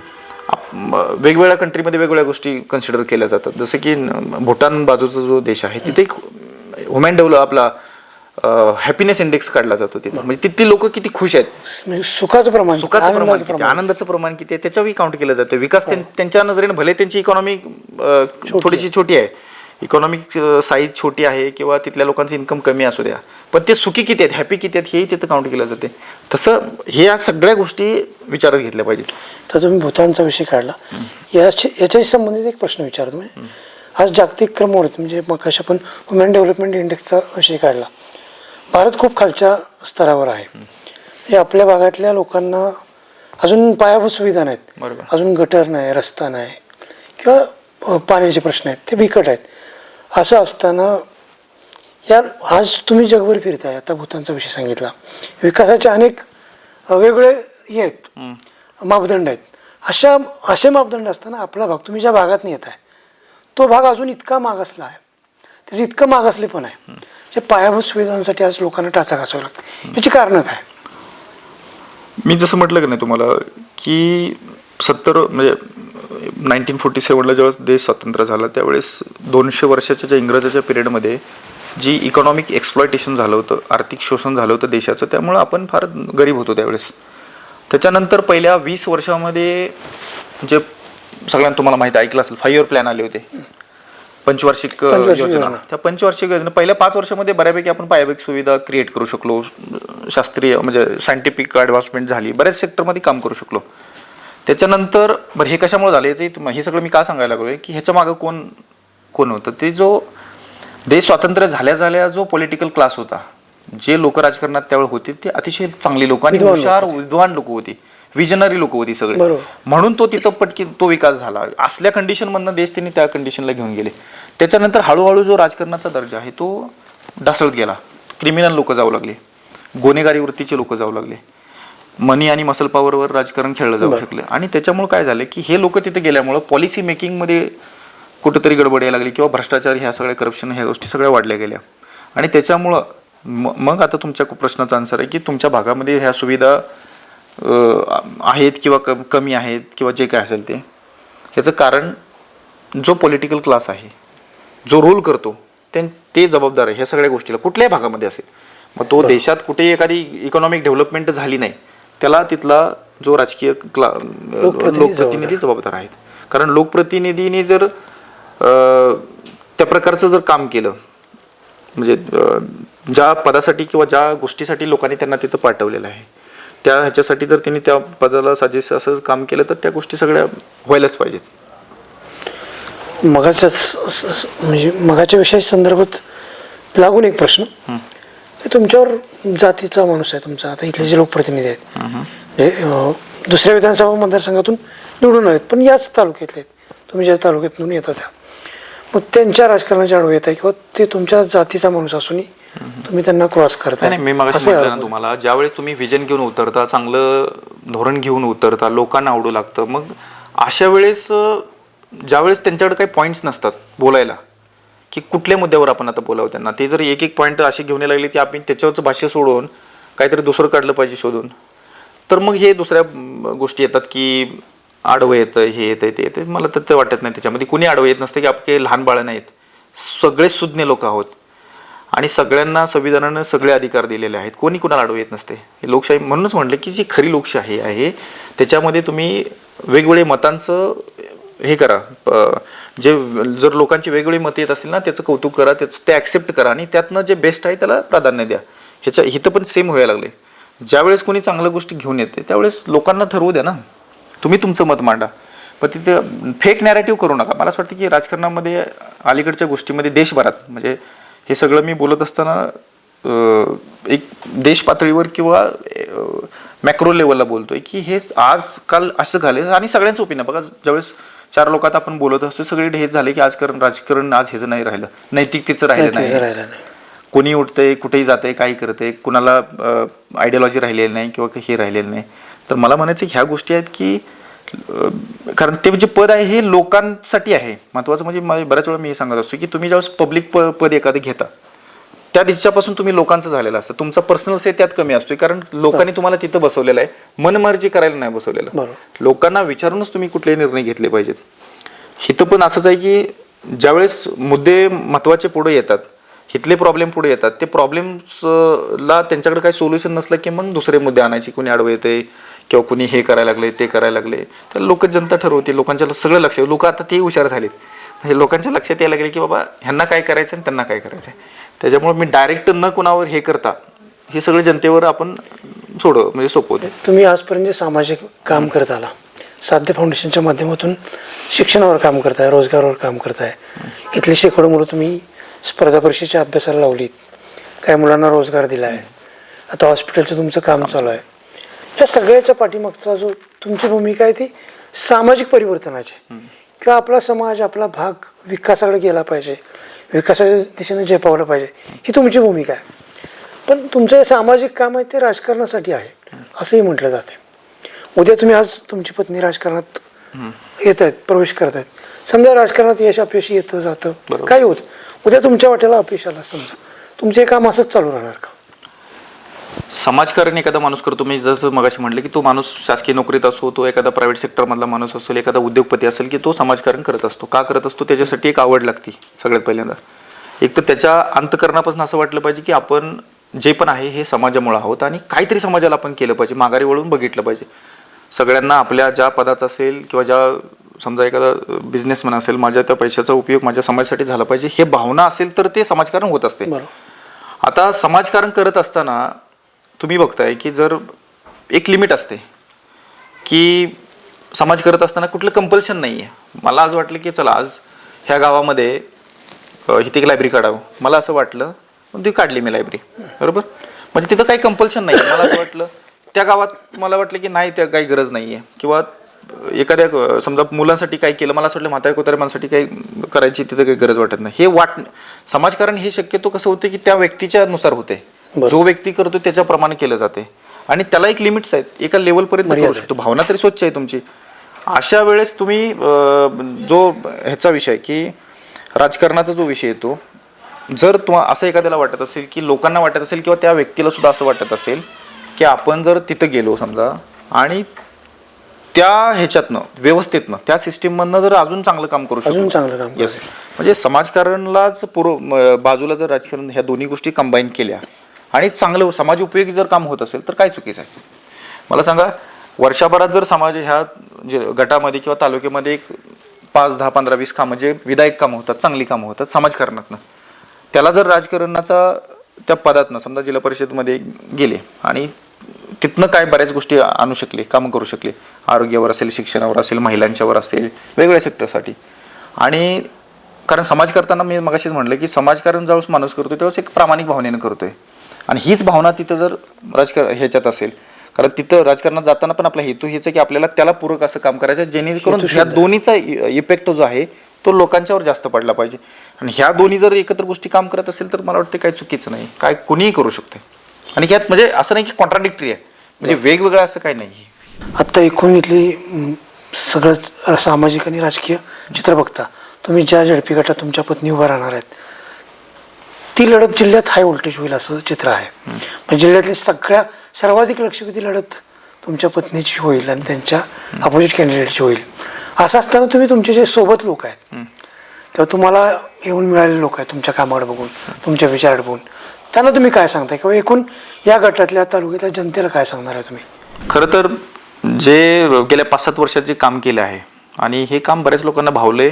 वेगवेगळ्या कंट्रीमध्ये वेगवेगळ्या गोष्टी कन्सिडर केल्या जातात. जसं की भूटान बाजूचा जो देश आहे तिथे एक ह्युमन डेव्हलप आपला हॅपीनेस इंडेक्स काढला जातो तिथे. म्हणजे तिथली लोक किती खुश आहेत, सुखाचं प्रमाण किती, आनंदाचं प्रमाण किती आहे त्याच्यावर काउंट केलं जातं. विकास त्यांच्या नजरेने भले त्यांची इकॉनॉमी थोडीशी छोटी आहे, इकॉनॉमिक साईज छोटी आहे किंवा तिथल्या लोकांचं इन्कम कमी असू द्या, पण ते सुखी किती आहेत, हॅपी किती आहेत हेही तिथं काउंट केलं जाते. तसं हे या सगळ्या गोष्टी विचारात घेतल्या पाहिजेत. तर तुम्ही भूतानचा विषय काढला, याच्याशी संबंधित एक प्रश्न विचारतो. म्हणजे आज जागतिक क्रमवारीत म्हणजे मग आपण ह्युमन डेव्हलपमेंट इंडेक्सचा विषय काढला, भारत खूप खालच्या स्तरावर आहे. म्हणजे आपल्या भागातल्या लोकांना अजून पायाभूत सुविधा नाहीत, बरोबर. अजून गटर नाही, रस्ता नाही किंवा पाण्याचे प्रश्न आहेत, ते बिकट आहेत. असं असताना यार आज तुम्ही जगभर फिरताय, आता भूतानचा विषय सांगितला, विकासाचे अनेक वेगवेगळे हे आहेत, मापदंड आहेत. असे मापदंड असताना आपला भाग, तुम्ही ज्या भागात येत आहे तो भाग अजून इतका मागासला आहे, त्याचं इतकं मागासले पण आहे, जे पायाभूत सुविधांसाठी आज लोकांना टाचा घासावं लागतं. याची कारणं काय? मी जसं म्हटलं की नाही तुम्हाला की 1947ला ज्यावेळेस देश स्वतंत्र झाला त्यावेळेस 200 वर्षाच्या ज्या इंग्रजाच्या पिरियडमध्ये जी इकॉनॉमिक एक्सप्लॉयटेशन झालं होतं, आर्थिक शोषण झालं होतं देशाचं, त्यामुळं आपण फार गरीब होतो त्यावेळेस. त्याच्यानंतर पहिल्या 20 वर्षामध्ये जे सगळ्यांना तुम्हाला माहिती ऐकलं असेल, 5 इयर प्लॅन आले होते, पंचवार्षिक योजना. त्या पंचवार्षिक योजना पहिल्या 5 वर्षामध्ये बऱ्यापैकी आपण पायाभूत सुविधा क्रिएट करू शकलो, शास्त्रीय म्हणजे सायंटिफिक ॲडव्हान्समेंट झाली, बऱ्याच सेक्टरमध्ये काम करू शकलो. त्याच्यानंतर बरं हे कशामुळे झालं याचं हे सगळं मी का सांगायला लागलो आहे की ह्याच्या मागं कोण होतं, ते जो देश स्वातंत्र्य झाल्या जो पॉलिटिकल क्लास होता, जे लोक राजकारणात त्यावेळी होते ते अतिशय चांगली लोक आणि हुशार विद्वान लोक होती, विजनरी लोक होती सगळे, म्हणून तो तिथं पटकी तो विकास झाला. असल्या कंडिशनमधनं देश त्यांनी त्या कंडिशनला घेऊन गेले. त्याच्यानंतर हळूहळू जो राजकारणाचा दर्जा आहे तो ढासळत गेला, क्रिमिनल लोक जाऊ लागले, गुन्हेगारी वृत्तीचे लोक जाऊ लागले, मनी आणि मसल पॉवरवर राजकारण खेळलं जाऊ शकले. आणि त्याच्यामुळे काय झालं की हे लोक तिथे गेल्यामुळं पॉलिसी मेकिंगमध्ये कुठेतरी गडबड यायला लागली किंवा भ्रष्टाचार, ह्या सगळ्या करप्शन, ह्या गोष्टी सगळ्या वाढल्या गेल्या. आणि त्याच्यामुळं मग आता तुमच्या प्रश्नाचा आन्सर आहे की तुमच्या भागामध्ये ह्या सुविधा आहेत किंवा कमी आहेत किंवा जे काय असेल ते, ह्याचं कारण जो पॉलिटिकल क्लास आहे, जो रूल करतो ते जबाबदार आहे ह्या सगळ्या गोष्टीला, कुठल्याही भागामध्ये असेल. मग तो देशात कुठेही एखादी इकॉनॉमिक डेव्हलपमेंट झाली नाही, त्याला तिथला जो राजकीय लोकप्रतिनिधी जबाबदार आहेत. कारण लोकप्रतिनिधीने जर त्या प्रकारचं जर काम केलं, म्हणजे ज्या पदासाठी किंवा ज्या गोष्टीसाठी लोकांनी त्यांना तिथं पाठवलेलं आहे त्या ह्याच्यासाठी जर त्यांनी त्या पदाला साजेस असं काम केलं तर त्या गोष्टी सगळ्या व्हायलाच पाहिजेत. मगाच्या विषयाच्या संदर्भात लागून एक प्रश्न, ते तुमच्यावर जातीचा माणूस आहे तुमचा, आता इथले जे लोकप्रतिनिधी आहेत म्हणजे दुसऱ्या विधानसभा मतदारसंघातून निवडून आलेत पण याच तालुक्यातले आहेत, तुम्ही ज्या तालुक्यातून येता त्या, मग त्यांच्या राजकारणाच्या आडवं येत आहे किंवा ते तुमच्या जातीचा माणूस असूनही तुम्ही त्यांना क्रॉस करताय. नाही, मी मगाशी म्हटलं ना तुम्हाला, ज्यावेळेस तुम्ही व्हिजन घेऊन उतरता, चांगलं धोरण घेऊन उतरता, लोकांना आवडू लागतं, मग अशा वेळेस ज्यावेळेस त्यांच्याकडे काही पॉईंट्स नसतात बोलायला की कुठल्या मुद्द्यावर आपण आता बोलावं त्यांना, ते जर एक पॉईंट असे घेऊन लागले की आपण त्याच्यावरचं भाष्य सोडून काहीतरी दुसरं काढलं पाहिजे शोधून, तर मग हे दुसऱ्या गोष्टी येतात की आडवं येतं, हे येतं, ते येतं. मला तर ते वाटत नाही त्याच्यामध्ये कुणी आडवं येत नसतं की आपले लहान बाळं नाहीत, सगळे सुज्ञ लोक आहोत आणि सगळ्यांना संविधानानं सगळे अधिकार दिलेले आहेत, कोणी कुणाला आडवं येत नसते. हे लोकशाही म्हणूनच म्हटलं की जी खरी लोकशाही आहे त्याच्यामध्ये तुम्ही वेगवेगळे मतांचं हे करा, जे जर लोकांची वेगवेगळी मतं येत असतील ना त्याचं कौतुक करा, ते ॲक्सेप्ट करा आणि त्यातनं जे बेस्ट आहे त्याला प्राधान्य द्या. इथं पण सेम व्हायला लागले, ज्यावेळेस कोणी चांगल्या गोष्टी घेऊन येते त्यावेळेस लोकांना ठरवू द्या ना, तुम्ही तुमचं मत मांडा, पण तिथे फेक नॅरेटिव्ह करू नका. मला असं वाटतं की राजकारणामध्ये अलीकडच्या गोष्टीमध्ये देशभरात म्हणजे हे सगळं मी बोलत असताना एक देश पातळीवर किंवा मॅक्रो लेवलला बोलतोय की हे आजकाल असं झालं आणि सगळ्यांचं ओपिनियन बघा, ज्यावेळेस 4 लोकात आपण बोलत असतो सगळे हेच झाले की राजकारण आज हेच नाही राहिलं, नैतिकतेचं राहिलं नाही, कोणी उठतंय, कुठेही जातंय, काही करतंय, कुणाला आयडियोलॉजी राहिलेली नाही किंवा हे राहिलेलं नाही. तर मला म्हणायचं ह्या गोष्टी आहेत की कारण ते जे पद आहे हे लोकांसाठी आहे. महत्त्वाचं म्हणजे बऱ्याच वेळा मी हे सांगत असतो की तुम्ही ज्यावेळेस पब्लिक पद एखादं घेता त्या दिवसापासून तुम्ही लोकांचं झालेलं असतं, तुमचा पर्सनल से त्यात कमी असतो, कारण लोकांनी तुम्हाला तिथं बसवलेलं आहे, मनमर्जी करायला नाही बसवलेलं. लोकांना विचारूनच तुम्ही कुठले निर्णय घेतले पाहिजेत. इथं पण असंच आहे की ज्यावेळेस मुद्दे महत्त्वाचे पुढे येतात, इथले प्रॉब्लेम पुढे येतात, ते प्रॉब्लेम्सला त्यांच्याकडे काही सोल्युशन नसलं की मग दुसरे मुद्दे आणायचे, कोणी आडवं येते किंवा कुणी हे करायला लागले, ते करायला लागले, तर लोक जनता ठरवते, लोकांच्या सगळं लक्ष, लोक आता ते हुशार झालेत. म्हणजे लोकांच्या लक्षात यायला लागले की बाबा ह्यांना काय करायचं आणि त्यांना काय करायचं आहे. त्याच्यामुळे मी डायरेक्ट न कुणावर हे करता हे सगळं जनतेवर आपण म्हणजे सोपवतो. तुम्ही आजपर्यंत जे सामाजिक काम करत आला, साध्य फाउंडेशनच्या माध्यमातून शिक्षणावर काम करताय, रोजगारावर काम करताय, इथली शेकडो मुलं तुम्ही स्पर्धा परीक्षेच्या अभ्यासाला लावलीत, काही मुलांना रोजगार दिला आहे, आता हॉस्पिटलचं तुमचं काम चालू आहे. ह्या सगळ्याच्या पाठीमागचा जो तुमची भूमिका आहे ती सामाजिक परिवर्तनाची, किंवा आपला समाज, आपला भाग विकासाकडे गेला पाहिजे, विकासाच्या दिशेने झेपावलं पाहिजे, ही तुमची भूमिका आहे. पण तुमचं हे सामाजिक काम आहे ते राजकारणासाठी आहे असंही म्हटलं जाते. उद्या तुम्ही आज तुमची पत्नी राजकारणात येत आहेत, प्रवेश करत आहेत, समजा राजकारणात यश अपयशी येतं जातं, काही होतं, उद्या तुमच्या वाट्याला अपयश आला समजा, तुमचं हे काम असंच चालू राहणार का? समाजकारण एखादा माणूस करतो, मी जसं मगाशी म्हटलं की तो माणूस शासकीय नोकरीत असो, तो एखादा प्रायव्हेट सेक्टरमधला माणूस असेल, एखादा उद्योगपती असेल, की तो समाजकारण करत असतो. का करत असतो? त्याच्यासाठी एक आवड लागते सगळ्यात पहिल्यांदा. एक तर त्याच्या अंतकरणापासून असं वाटलं पाहिजे की आपण जे पण आहे हे समाजामुळे आहोत आणि काहीतरी समाजाला आपण केलं पाहिजे, माघारी वळून बघितलं पाहिजे. सगळ्यांना आपल्या ज्या पदाचा असेल किंवा ज्या समजा एखादा बिझनेसमॅन असेल, माझ्या त्या पैशाचा उपयोग माझ्या समाजासाठी झाला पाहिजे, हे भावना असेल तर ते समाजकारण होत असते. आता समाजकारण करत असताना तुम्ही बघताय की जर एक लिमिट असते की समाज करत असताना कुठलं कंपल्शन नाही आहे. मला आज वाटलं की चला आज ह्या गावामध्ये इथे एक लायब्ररी काढावं, मला असं वाटलं ती काढली मी लायब्ररी, बरोबर. म्हणजे तिथं काही कंपल्शन नाही. मला असं वाटलं त्या गावात मला वाटलं की नाही त्या काही गरज नाही आहे, किंवा एखाद्या समजा मुलांसाठी काही केलं, मला असं वाटलं म्हाताऱ्या कोताऱ्या माणसाठी काही करायची तिथं काही गरज वाटत नाही. हे समाजकारण हे शक्यतो कसं होते की त्या व्यक्तीच्या नुसार होते, जो व्यक्ती करतो त्याच्याप्रमाणे केलं जाते आणि त्याला एक लिमिट्स आहेत, एका लेवलपर्यंत करू शकतो. भावना तरी स्वच्छ आहे तुमची. अशा वेळेस तुम्ही जो ह्याचा विषय की राजकारणाचा जो विषय येतो, जर तुम्हाला असं एखाद्याला वाटत असेल की लोकांना वाटत असेल किंवा त्या व्यक्तीला सुद्धा असं वाटत असेल की आपण जर तिथं गेलो समजा आणि त्या ह्याच्यातनं व्यवस्थेतनं त्या सिस्टीममधनं जर अजून चांगलं काम करू शकतो, येस, म्हणजे समाजकारणलाच बाजूला जर राजकारण ह्या दोन्ही गोष्टी कंबाईन केल्या आणि चांगलं समाज उपयोगी जर काम होत असेल तर काय चुकीचं आहे? मला सांगा, वर्षभरात जर समाज ह्या गटामध्ये किंवा तालुक्यामध्ये एक 5, 10, 15, 20 कामं जे विधायक कामं होतात, चांगली कामं होतात समाजकारणातनं, त्याला जर राजकारणाचा त्या पदातनं समजा जिल्हा परिषदमध्ये गेले आणि तिथनं काय बऱ्याच गोष्टी आणू शकले, कामं करू शकले, आरोग्यावर असेल, शिक्षणावर असेल, महिलांच्यावर असेल, वेगवेगळ्या सेक्टरसाठी. आणि कारण समाज करताना मी मगाशीच म्हटलं की समाजकारण ज्यावेळेस माणूस करतोय त्यावेळेस एक प्रामाणिक भावनेनं करतोय आणि हीच भावना तिथं जर ह्याच्यात असेल, कारण तिथं राजकारणात जाताना पण आपला हेतू हेच आहे की आपल्याला त्याला पूरक असं काम करायचं जेणेकरून ह्या दोन्हीचा इफेक्ट जो आहे तो लोकांच्यावर जास्त पडला पाहिजे. आणि ह्या दोन्ही जर एकत्र गोष्टी काम करत असेल तर मला वाटतं काही चुकीचं नाही, काय कोणीही करू शकते. आणि यात म्हणजे असं नाही की कॉन्ट्राडिक्टरी आहे, म्हणजे वेगवेगळं असं काही नाही. आत्ता एकूण इथली सगळं सामाजिक आणि राजकीय चित्र बघता, तुम्ही ज्या झडपी गटात तुमच्या पत्नी उभा राहणार आहेत ती लढत जिल्ह्यात हाय व्होल्टेज होईल असं चित्र आहे. म्हणजे जिल्ह्यातली सर्वाधिक लक्षवेधी लढत तुमच्या पत्नीची होईल आणि त्यांच्या अपोजिट कॅन्डिडेटची होईल. असं असताना तुम्ही तुमचे जे सोबत लोक आहेत किंवा तुम्हाला येऊन मिळालेले लोक आहेत तुमच्या कामाकडे बघून, तुमच्या विचाराकडे बघून, त्यांना तुम्ही काय सांगताय किंवा एकूण या गटातल्या तालुक्यातल्या जनतेला काय सांगणार आहे तुम्ही? खरं तर जे गेल्या 5-7 वर्षात जे काम केलं आहे आणि हे काम बऱ्याच लोकांना भावले,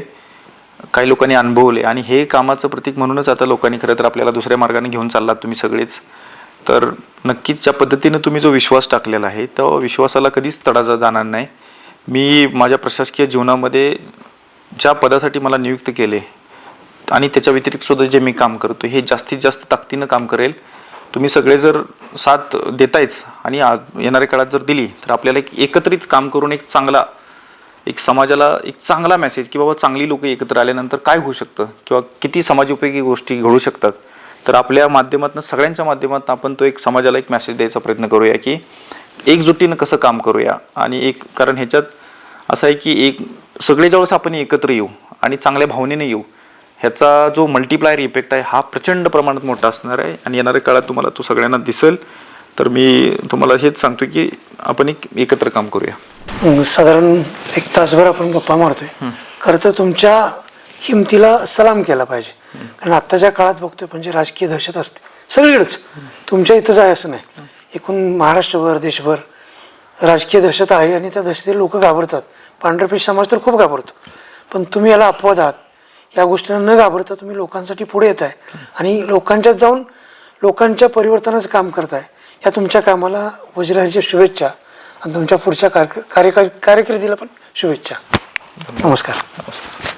काही लोकांनी अनुभवले आणि हे कामाचं प्रतीक म्हणूनच आता लोकांनी खरं तर आपल्याला दुसऱ्या मार्गाने घेऊन चाललात तुम्ही सगळेच. तर नक्कीच ज्या पद्धतीनं तुम्ही जो विश्वास टाकलेला आहे तो विश्वासाला कधीच तडा जाणार नाही. मी माझ्या प्रशासकीय जीवनामध्ये ज्या पदासाठी मला नियुक्त केले आणि त्याच्या व्यतिरिक्त सुद्धा जे मी काम करतो हे जास्तीत जास्त ताकदीनं काम करेल. तुम्ही सगळे जर साथ देतायच आणि येणाऱ्या काळात जर दिली तर आपल्याला एक एकत्रित काम करून एक समाजाला एक चांगला मेसेज की बाबा चांगली लोक एकत्र आल्यानंतर काय होऊ शकतं किंवा किती समाजोपयोगी गोष्टी घडू शकतात, तर आपल्या माध्यमातून सगळ्यांच्या माध्यमातून आपण तो एक समाजाला एक मेसेज द्यायचा प्रयत्न करूया की एकजुटीनं कसं काम करूया. आणि कारण ह्याच्यात असं आहे की सगळे ज्यावेळेस आपण एकत्र येऊ आणि चांगल्या भावनेने येऊ, ह्याचा जो मल्टिप्लायर इफेक्ट आहे हा प्रचंड प्रमाणात मोठा असणार आहे आणि येणाऱ्या काळात तुम्हाला तो सगळ्यांना दिसेल. तर मी तुम्हाला हेच सांगतो की आपण एकत्र काम करूया. साधारण 1 तासभर आपण गप्पा मारतोय. खरं तर तुमच्या हिमतीला सलाम केला पाहिजे, कारण आत्ताच्या काळात बघतोय म्हणजे राजकीय दहशत असते सगळीकडेच, तुमच्या इथंच आहे असं नाही, एकूण महाराष्ट्रभर देशभर राजकीय दहशत आहे आणि त्या दहशतीला लोक घाबरतात. पांढरपेश समाज तर खूप घाबरतो, पण तुम्ही याला अपवाद आहात. या गोष्टींना न घाबरता तुम्ही लोकांसाठी पुढे येत आहे आणि लोकांच्यात जाऊन लोकांच्या परिवर्तनाचं काम करताय. या तुमच्या कामाला वज्रहरीच्या शुभेच्छा आणि तुमच्या पुढच्या कारकिर्दीला पण शुभेच्छा. नमस्कार. नमस्कार.